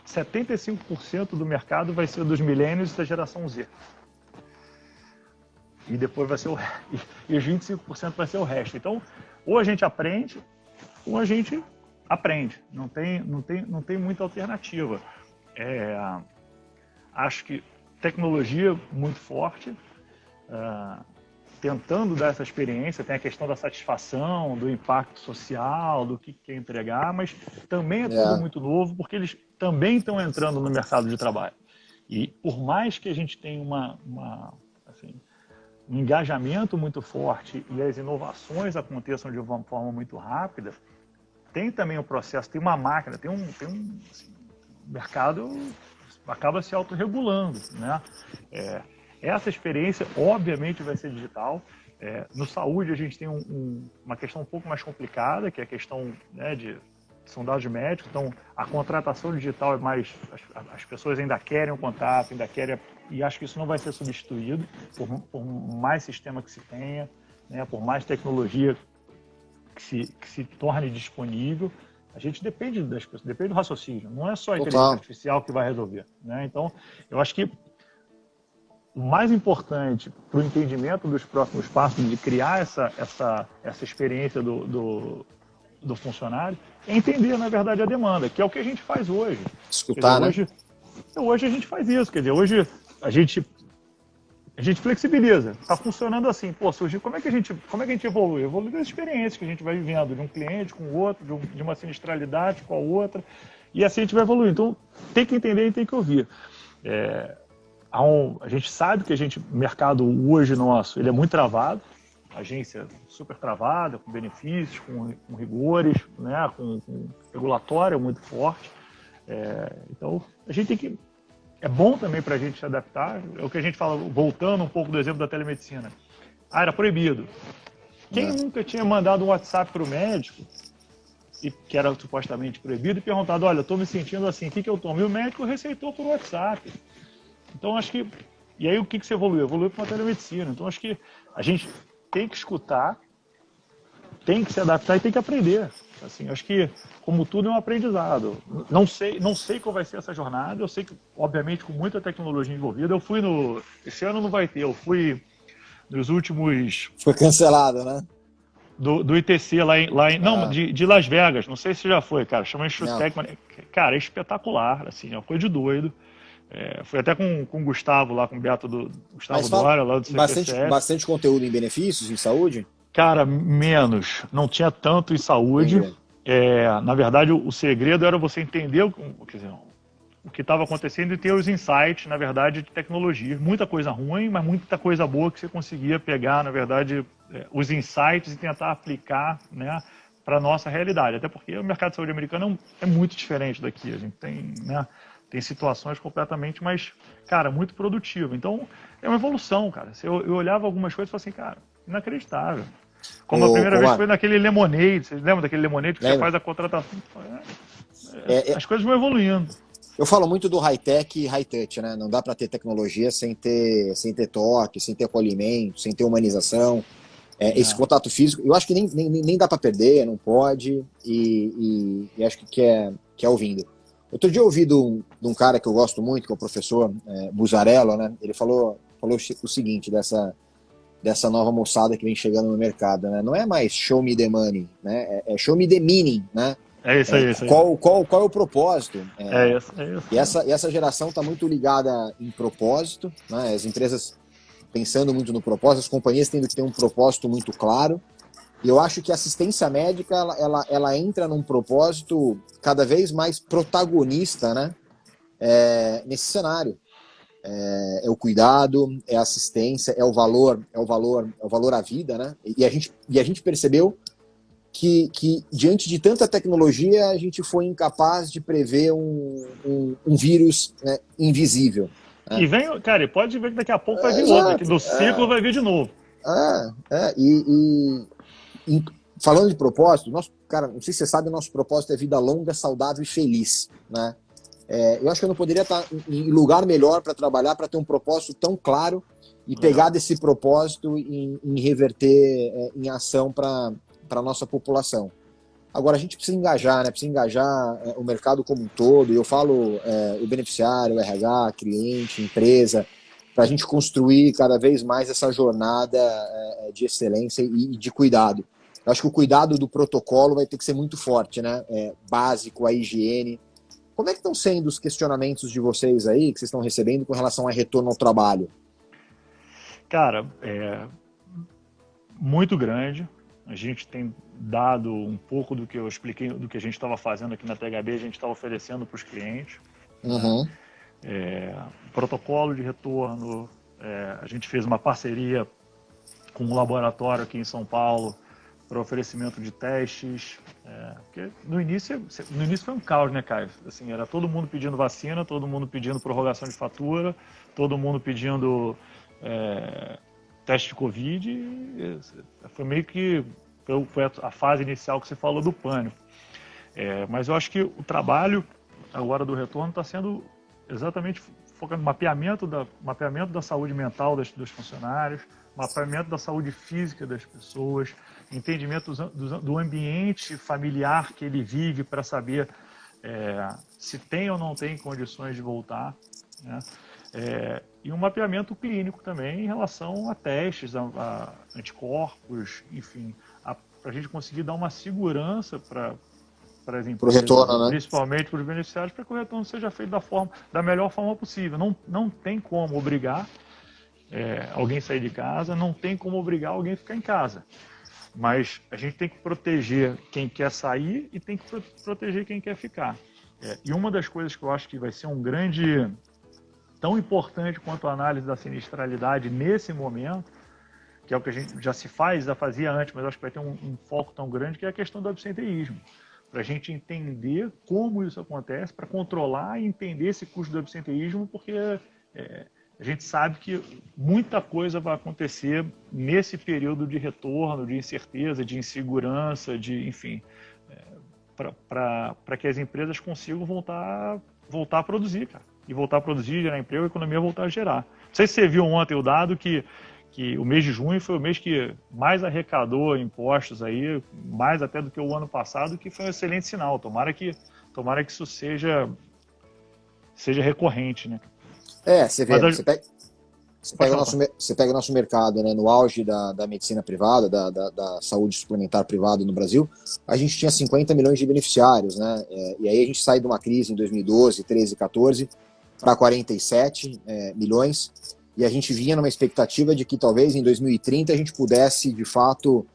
75% do mercado vai ser dos millennials e da geração Z. E depois vai ser e os 25% vai ser o resto. Então, ou a gente aprende, ou a gente aprende. Não tem muita alternativa. Acho que tecnologia muito forte, tentando dar essa experiência, tem a questão da satisfação, do impacto social, do que quer entregar, mas também é tudo muito novo, porque eles também estão entrando no mercado de trabalho. E por mais que a gente tenha um engajamento muito forte e as inovações aconteçam de uma forma muito rápida, tem também o processo, tem uma máquina, tem um mercado acaba se autorregulando, né? Essa experiência, obviamente, vai ser digital. No saúde, a gente tem uma questão um pouco mais complicada, que é a questão, né, são dados médicos, então a contratação digital é mais... As pessoas ainda querem o contato, e acho que isso não vai ser substituído por mais sistema que se tenha, né, por mais tecnologia que se torne disponível. A gente depende das pessoas, depende do raciocínio, não é só a inteligência artificial que vai resolver, né? Então, eu acho que o mais importante para o entendimento dos próximos passos de criar essa experiência do funcionário é entender, na verdade, a demanda, que é o que a gente faz hoje. Escutar, dizer, hoje a gente faz isso, quer dizer, hoje a gente flexibiliza, está funcionando assim, surgiu, como é que a gente evolui? Evolui das experiências que a gente vai vivendo de um cliente com o outro, de uma sinistralidade com a outra, e assim a gente vai evoluir. Então, tem que entender e tem que ouvir. A gente sabe que o mercado hoje nosso, ele é muito travado, agência super travada, com benefícios, com rigores, né, com regulatório muito forte. Então, a gente tem que... É bom também para a gente se adaptar. É o que a gente fala, voltando um pouco do exemplo da telemedicina. Era proibido. Quem nunca tinha mandado um WhatsApp para o médico, que era supostamente proibido, e perguntado, olha, eu estou me sentindo assim, o que eu tomo? E o médico receitou por WhatsApp. Então, acho que... E aí, o que se evoluiu? Evoluiu para uma telemedicina. Então, acho que a gente tem que escutar, tem que se adaptar e tem que aprender. Assim, acho que, como tudo, é um aprendizado. Não sei qual vai ser essa jornada. Eu sei que, obviamente, com muita tecnologia envolvida. Esse ano não vai ter. Eu fui nos últimos... Foi cancelado, né? Do ITC não, de Las Vegas. Não sei se já foi, cara. Chama Enxutec. Cara, é espetacular. Assim, é uma coisa de doido. Fui até com o Gustavo lá, com o Beto do Gustavo Dória, lá do CPCS. Bastante conteúdo em benefícios, em saúde? Cara, menos. Não tinha tanto em saúde. Na verdade, o segredo era você entender o que estava acontecendo e ter os insights, na verdade, de tecnologia. Muita coisa ruim, mas muita coisa boa que você conseguia pegar, na verdade, os insights e tentar aplicar, né, para a nossa realidade. Até porque o mercado de saúde americano é muito diferente daqui. A gente tem, né, tem situações completamente, mas, cara, muito produtivo. Então, é uma evolução, cara. Eu olhava algumas coisas e falava assim, cara, inacreditável. Como a primeira vez foi naquele Lemonade. Vocês lembram daquele Lemonade que você faz a contratação? As coisas vão evoluindo. Eu falo muito do high-tech e high-touch, né? Não dá para ter tecnologia sem ter toque, sem ter acolhimento, sem ter humanização. Esse contato físico, eu acho que nem dá para perder, não pode, e acho que é ouvindo. Outro dia eu ouvi de um cara que eu gosto muito, que é o professor Buzzarello, né? Ele falou o seguinte, dessa nova moçada que vem chegando no mercado, né? Não é mais show me the money, né? É show me the meaning, né? É isso aí. Qual é o propósito? É isso. E essa geração está muito ligada em propósito, né? As empresas pensando muito no propósito, as companhias tendo que ter um propósito muito claro. E eu acho que a assistência médica ela entra num propósito cada vez mais protagonista, né? Nesse cenário. É o cuidado, é a assistência, é o valor à vida, né? E a gente percebeu que diante de tanta tecnologia a gente foi incapaz de prever um vírus, né, invisível. Né? E vem, cara, pode ver que daqui a pouco vai vir outro, que do ciclo vai vir de novo. Falando de propósito, cara, não sei se você sabe, o nosso propósito é vida longa, saudável e feliz, né? Eu acho que eu não poderia estar em lugar melhor para trabalhar, para ter um propósito tão claro e pegar desse propósito em reverter em ação para a nossa população. Agora, a gente precisa engajar, né? Precisa engajar o mercado como um todo, e eu falo o beneficiário, o RH, cliente, empresa, para a gente construir cada vez mais essa jornada de excelência e de cuidado. Eu acho que o cuidado do protocolo vai ter que ser muito forte, né? Básico, a higiene. Como é que estão sendo os questionamentos de vocês aí, que vocês estão recebendo com relação a retorno ao trabalho? Cara, muito grande. A gente tem dado um pouco do que eu expliquei, do que a gente estava fazendo aqui na THB, a gente está oferecendo para os clientes. Uhum. Protocolo de retorno, a gente fez uma parceria com um laboratório aqui em São Paulo para oferecimento de testes. Porque no início foi um caos, né, Caio? Assim, era todo mundo pedindo vacina, todo mundo pedindo prorrogação de fatura, todo mundo pedindo teste de Covid. Foi meio que foi a fase inicial que você falou do pânico. Mas eu acho que o trabalho agora do retorno está sendo exatamente focando no mapeamento da saúde mental dos funcionários, mapeamento da saúde física das pessoas, entendimento do ambiente familiar que ele vive para saber se tem ou não tem condições de voltar, né? E um mapeamento clínico também em relação a testes, a anticorpos, enfim, para a gente conseguir dar uma segurança para as empresas, retorno, né? Principalmente para os beneficiários, para que o retorno seja feito da melhor forma possível. Não tem como obrigar alguém a sair de casa, não tem como obrigar alguém a ficar em casa. Mas a gente tem que proteger quem quer sair e tem que proteger quem quer ficar. E uma das coisas que eu acho que vai ser tão importante quanto a análise da sinistralidade nesse momento, que é o que a gente já fazia antes, mas acho que vai ter um foco tão grande, que é a questão do absenteísmo. Para a gente entender como isso acontece, para controlar e entender esse custo do absenteísmo, porque a gente sabe que muita coisa vai acontecer nesse período de retorno, de incerteza, de insegurança, enfim, para que as empresas consigam voltar a produzir, cara. e voltar a produzir, gerar emprego, a economia voltar a gerar. Não sei se você viu ontem o dado que o mês de junho foi o mês que mais arrecadou impostos aí, mais até do que o ano passado, que foi um excelente sinal. Tomara que isso seja recorrente, né? Você vê, você pega o nosso mercado, né, no auge da medicina privada, da saúde suplementar privada no Brasil, a gente tinha 50 milhões de beneficiários, né? E aí a gente sai de uma crise em 2012, 13, 14 para 47 milhões, e a gente vinha numa expectativa de que talvez em 2030 a gente pudesse, de fato,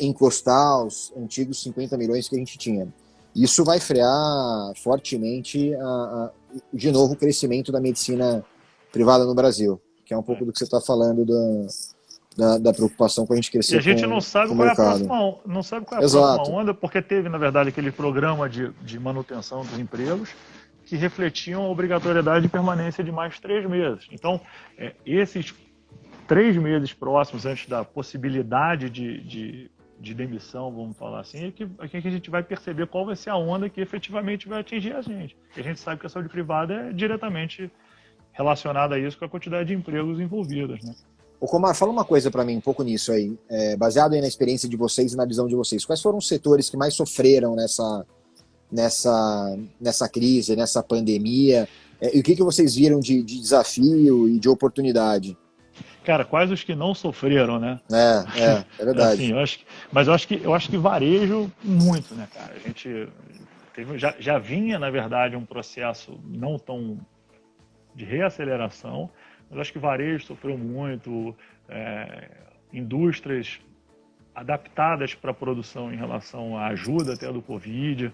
encostar aos antigos 50 milhões que a gente tinha. Isso vai frear fortemente, de novo, o crescimento da medicina privada no Brasil, que é um pouco do que você está falando da preocupação com a gente crescer. E a gente não sabe qual é a próxima onda, porque teve, na verdade, aquele programa de manutenção dos empregos que refletiam a obrigatoriedade de permanência de mais 3 meses. Então, esses 3 meses próximos, antes da possibilidade de demissão, vamos falar assim, é que a gente vai perceber qual vai ser a onda que efetivamente vai atingir a gente. E a gente sabe que a saúde privada é diretamente relacionada a isso, com a quantidade de empregos envolvidos, né? Ô Comar, fala uma coisa para mim, um pouco nisso aí, baseado aí na experiência de vocês e na visão de vocês. Quais foram os setores que mais sofreram nessa crise, nessa pandemia? E o que vocês viram de desafio e de oportunidade? Cara, quais os que não sofreram, né? É verdade. Assim, eu acho que varejo muito, né, cara? A gente já vinha, na verdade, um processo não tão de reaceleração, mas acho que varejo sofreu muito, indústrias adaptadas para a produção em relação à ajuda até do Covid,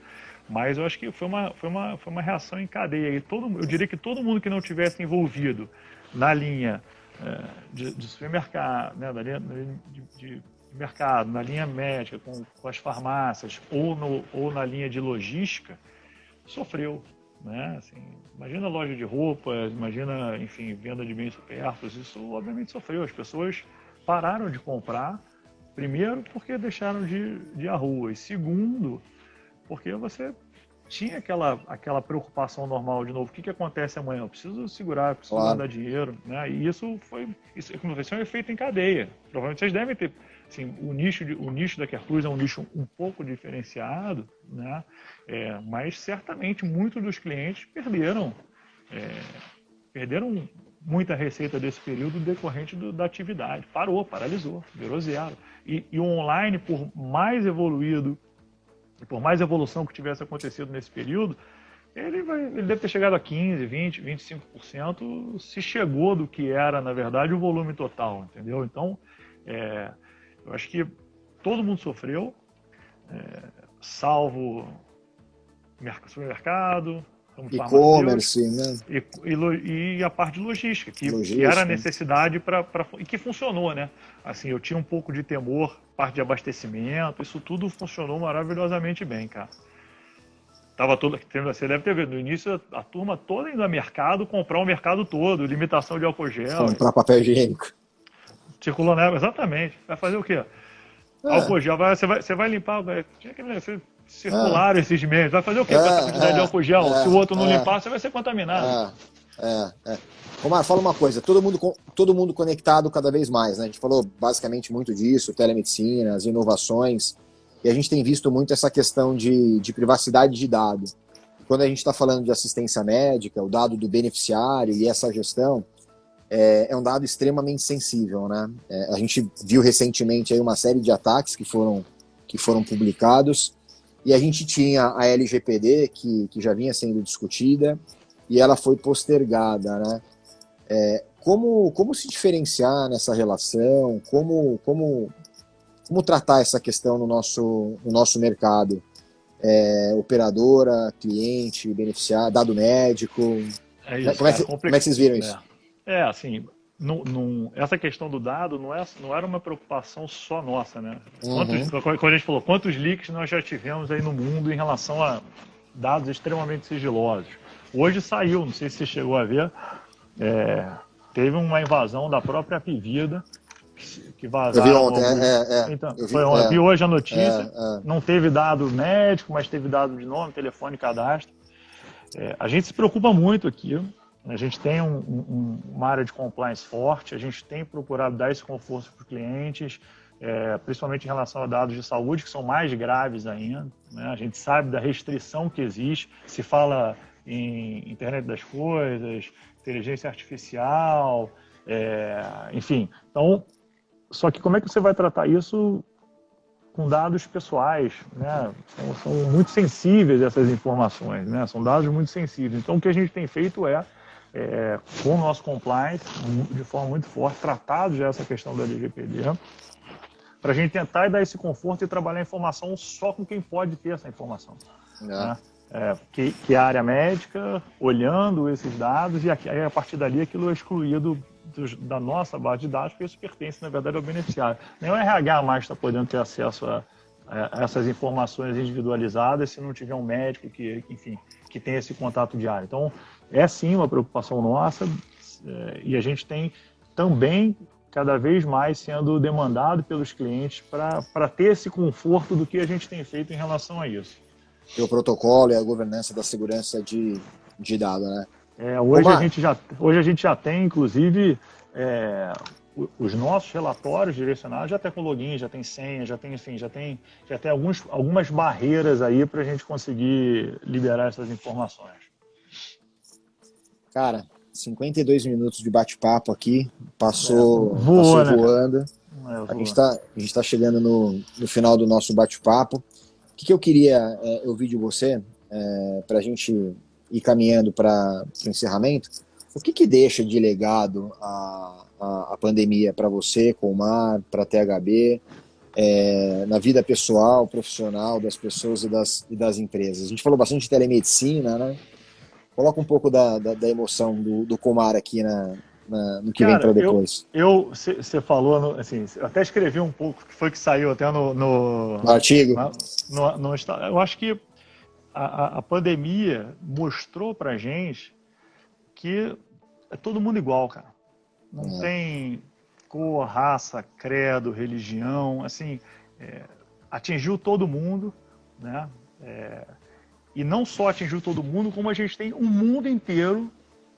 mas eu acho que foi uma reação em cadeia. E eu diria que todo mundo que não tivesse envolvido na linha de supermercado, né, na linha de mercado, na linha médica, com as farmácias, ou na linha de logística, sofreu. Né? Assim, imagina loja de roupas, imagina, enfim, venda de bens supérfluos, isso obviamente sofreu. As pessoas pararam de comprar, primeiro porque deixaram de ir à rua, e segundo, porque você tinha aquela preocupação normal de novo, o que acontece amanhã? Eu preciso segurar, preciso guardar dinheiro, né? E isso como eu disse, é um efeito em cadeia. Provavelmente vocês devem ter, assim, o nicho da Carplus é um nicho um pouco diferenciado, né? Mas certamente muitos dos clientes perderam muita receita desse período decorrente da atividade. Paralisou, virou zero. E o online, por mais evoluído, e por mais evolução que tivesse acontecido nesse período, ele deve ter chegado a 15%, 20%, 25%, se chegou do que era, na verdade, o volume total, entendeu? Então, eu acho que todo mundo sofreu, salvo supermercado, e-commerce, né? E a parte de logística, que era a necessidade e que funcionou, né? Assim, eu tinha um pouco de temor, parte de abastecimento, isso tudo funcionou maravilhosamente bem, cara. Você deve ter visto, no início a turma toda indo ao mercado, comprar o mercado todo, limitação de álcool gel. Comprar papel higiênico. Circulou na época, exatamente. Vai fazer o quê? Álcool gel, você vai limpar, tinha que circularam esses meses. Vai fazer o quê com essa quantidade de álcool gel? Se o outro não limpar, você vai ser contaminado. Omar, fala uma coisa, todo mundo conectado cada vez mais, né? A gente falou basicamente muito disso, telemedicina, as inovações, e a gente tem visto muito essa questão de privacidade de dados. Quando a gente está falando de assistência médica, o dado do beneficiário e essa gestão, é um dado extremamente sensível, né? A gente viu recentemente aí uma série de ataques que foram publicados, e a gente tinha a LGPD, que já vinha sendo discutida, e ela foi postergada, né? Como se diferenciar nessa relação? Como tratar essa questão no nosso mercado? Operadora, cliente, beneficiário, dado médico? É isso, como é que vocês viram isso? Assim, essa questão do dado não era uma preocupação só nossa, né? Quando a gente falou, quantos leaks nós já tivemos aí no mundo em relação a dados extremamente sigilosos? Hoje saiu, não sei se você chegou a ver, teve uma invasão da própria Apivida, que vazaram... Eu vi ontem, Então, eu vi hoje a notícia, não teve dado médico, mas teve dado de nome, telefone, cadastro. A gente se preocupa muito aqui, A gente tem uma área de compliance forte, a gente tem procurado dar esse conforto para os clientes, principalmente em relação a dados de saúde, que são mais graves ainda, né? A gente sabe da restrição que existe, se fala em internet das coisas, inteligência artificial, enfim. Então, só que como é que você vai tratar isso com dados pessoais, né? São muito sensíveis essas informações, né? São dados muito sensíveis. Então, o que a gente tem feito com o nosso compliance, de forma muito forte, tratado já essa questão da LGPD, para a gente tentar dar esse conforto e trabalhar a informação só com quem pode ter essa informação. Né? Que é a área médica, olhando esses dados, e aí, a partir dali aquilo é excluído da nossa base de dados, porque isso pertence, na verdade, ao beneficiário. Nem o RH mais está podendo ter acesso a essas informações individualizadas se não tiver um médico que, enfim, que tem esse contato diário. Então, é sim uma preocupação nossa, e a gente tem também cada vez mais sendo demandado pelos clientes para ter esse conforto do que a gente tem feito em relação a isso. E o protocolo e a governança da segurança de dados, né? Hoje a gente já tem, inclusive, os nossos relatórios direcionados já tem com login, já tem senha, já tem algumas barreiras aí para a gente conseguir liberar essas informações. Cara, 52 minutos de bate-papo aqui, passou voando. A gente tá chegando no final do nosso bate-papo. O que eu queria ouvir de você, para a gente ir caminhando para o encerramento, o que deixa de legado a pandemia para você, Colmar, para a THB, na vida pessoal, profissional das pessoas e das empresas? A gente falou bastante de telemedicina, né? Coloca um pouco da emoção do Colmar aqui no que vem para depois. Você falou, assim, eu até escrevi um pouco, que foi que saiu até no artigo. Eu acho que a pandemia mostrou pra gente que é todo mundo igual, cara. Não tem cor, raça, credo, religião, assim, atingiu todo mundo, né? E não só atingiu todo mundo, como a gente tem um mundo inteiro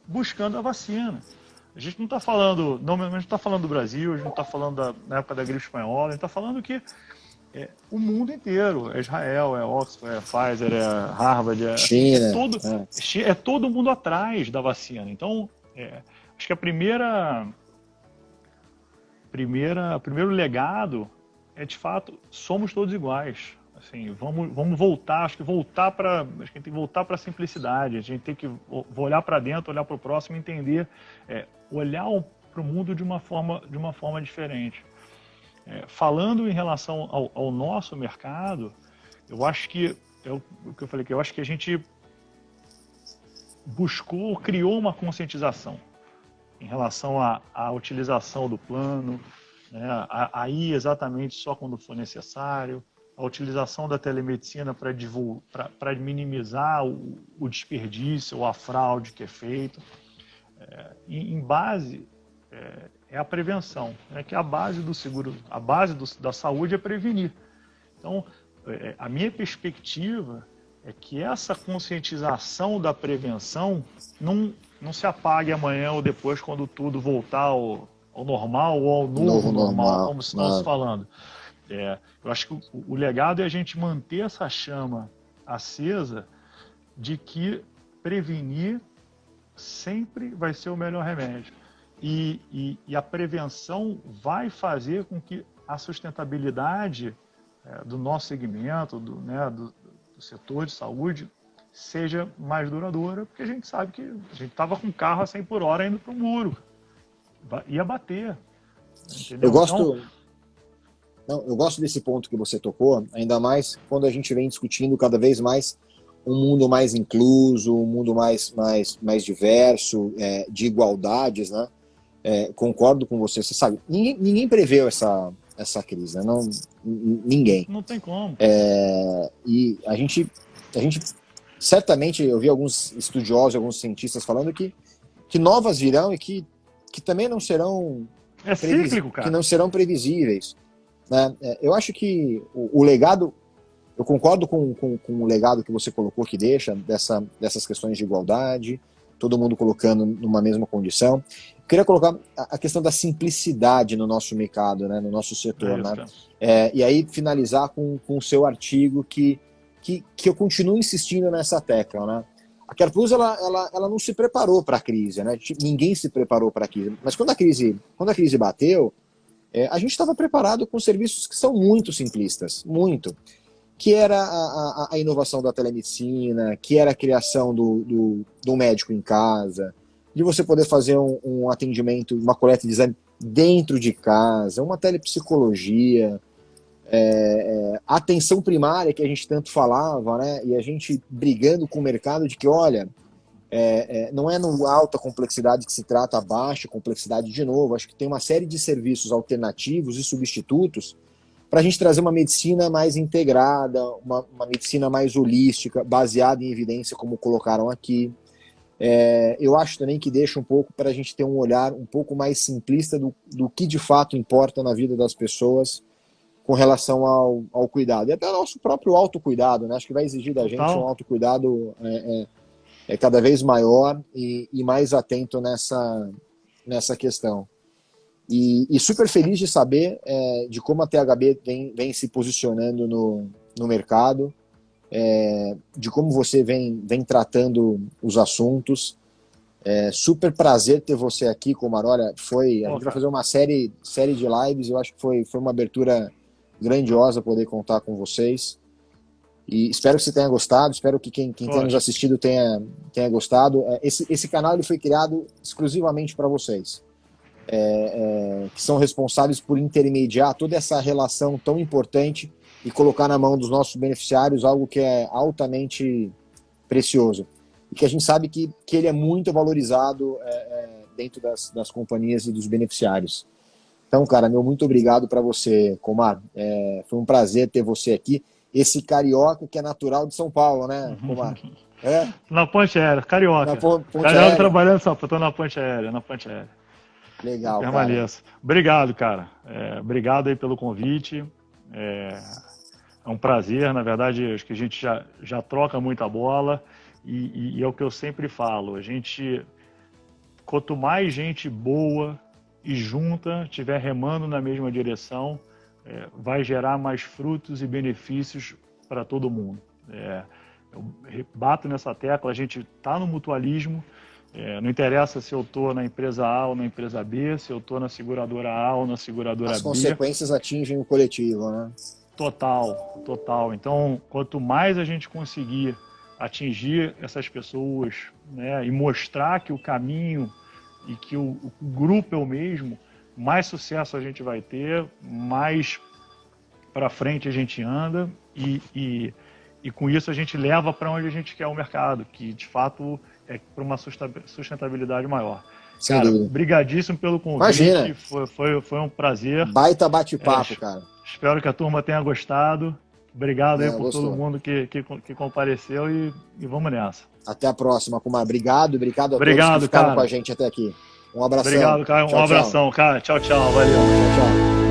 buscando a vacina. A gente não está falando, do Brasil, a gente não está falando na época da gripe espanhola, a gente está falando que o mundo inteiro, Israel, Oxford, Pfizer, Harvard, China, é todo mundo atrás da vacina. Então, acho que o primeiro legado é, de fato, somos todos iguais. Assim, vamos voltar, a gente tem que voltar para a simplicidade, a gente tem que olhar para dentro, olhar para o próximo, entender, olhar para o mundo de uma forma diferente. Falando em relação ao nosso mercado, eu acho que, o que eu falei, que eu acho que a gente criou uma conscientização em relação à utilização do plano, né, a ir exatamente só quando for necessário, a utilização da telemedicina para minimizar o desperdício ou a fraude que é feito. Em base, é a prevenção, né, que é a base do seguro, a base da saúde é prevenir. Então, a minha perspectiva é que essa conscientização da prevenção não se apague amanhã ou depois, quando tudo voltar ao normal ou ao novo normal, como estamos falando. Eu acho que o legado é a gente manter essa chama acesa de que prevenir sempre vai ser o melhor remédio. E a prevenção vai fazer com que a sustentabilidade do nosso segmento, do setor de saúde, seja mais duradoura, porque a gente sabe que a gente estava com o carro a 100 por hora indo para o muro. Ia bater. Entendeu? Eu gosto desse ponto que você tocou, ainda mais quando a gente vem discutindo cada vez mais um mundo mais incluso, um mundo mais diverso, de igualdades, né? Concordo com você. Você sabe, ninguém preveu essa crise, né? Ninguém. Não tem como. E a gente certamente, eu vi alguns estudiosos, alguns cientistas falando que novas virão e que também não serão cíclico, cara. Que não serão previsíveis. Né? Eu acho que o legado, eu concordo com o legado que você colocou que deixa dessas questões de igualdade, todo mundo colocando numa mesma condição. Eu queria colocar a questão da simplicidade no nosso mercado, né, no nosso setor. Né? E aí finalizar com o seu artigo que eu continuo insistindo nessa tecla. Né? A CarePlus ela não se preparou para a crise, né? Ninguém se preparou para a crise. Mas quando a crise bateu, a gente estava preparado com serviços que são muito simplistas, muito. Que era a inovação da telemedicina, que era a criação do médico em casa, de você poder fazer um atendimento, uma coleta de exame dentro de casa, uma telepsicologia, a atenção primária que a gente tanto falava, né? E a gente brigando com o mercado de que, olha, não é no alta complexidade que se trata a baixa complexidade de novo. Acho que tem uma série de serviços alternativos e substitutos para a gente trazer uma medicina mais integrada, uma medicina mais holística, baseada em evidência, como colocaram aqui. Eu acho também que deixa um pouco para a gente ter um olhar um pouco mais simplista do que de fato importa na vida das pessoas com relação ao cuidado. E até o nosso próprio autocuidado, né? Acho que vai exigir da gente um autocuidado cada vez maior e mais atento nessa questão. E super feliz de saber de como a THB vem se posicionando no mercado, de como você vem tratando os assuntos. Super prazer ter você aqui, Komar. Olha, a gente vai fazer uma série de lives, eu acho que foi uma abertura grandiosa poder contar com vocês. E espero que você tenha gostado, espero que quem tenha nos assistido tenha gostado. Esse canal ele foi criado exclusivamente para vocês. Que são responsáveis por intermediar toda essa relação tão importante e colocar na mão dos nossos beneficiários algo que é altamente precioso. E que a gente sabe que ele é muito valorizado dentro das companhias e dos beneficiários. Então, cara, meu muito obrigado para você, Komar. Foi um prazer ter você aqui. Esse carioca que é natural de São Paulo, né, Komar? Na ponte aérea, carioca. Ponte carioca aérea. Trabalhando só, estou na ponte aérea, Legal, permaneço. Cara. Obrigado, cara. Obrigado aí pelo convite. É um prazer, na verdade, acho que a gente já troca muita bola e é o que eu sempre falo, quanto mais gente boa e junta estiver remando na mesma direção, vai gerar mais frutos e benefícios para todo mundo. Eu bato nessa tecla, a gente está no mutualismo, não interessa se eu estou na empresa A ou na empresa B, se eu estou na seguradora A ou na seguradora B. As consequências atingem o coletivo, né? Total. Então, quanto mais a gente conseguir atingir essas pessoas, né, e mostrar que o caminho e que o grupo é o mesmo, mais sucesso a gente vai ter, mais para frente a gente anda e com isso a gente leva para onde a gente quer o mercado, que de fato é para uma sustentabilidade maior. Cara, brigadíssimo pelo convite. Imagina. Foi um prazer. Baita bate-papo, cara. Espero que a turma tenha gostado. Obrigado aí por todo mundo que compareceu e vamos nessa. Até a próxima, Komar. Obrigado a todos que ficaram com a gente até aqui. Um abração. Obrigado, cara. Um abração, cara. Tchau, valeu. Tchau.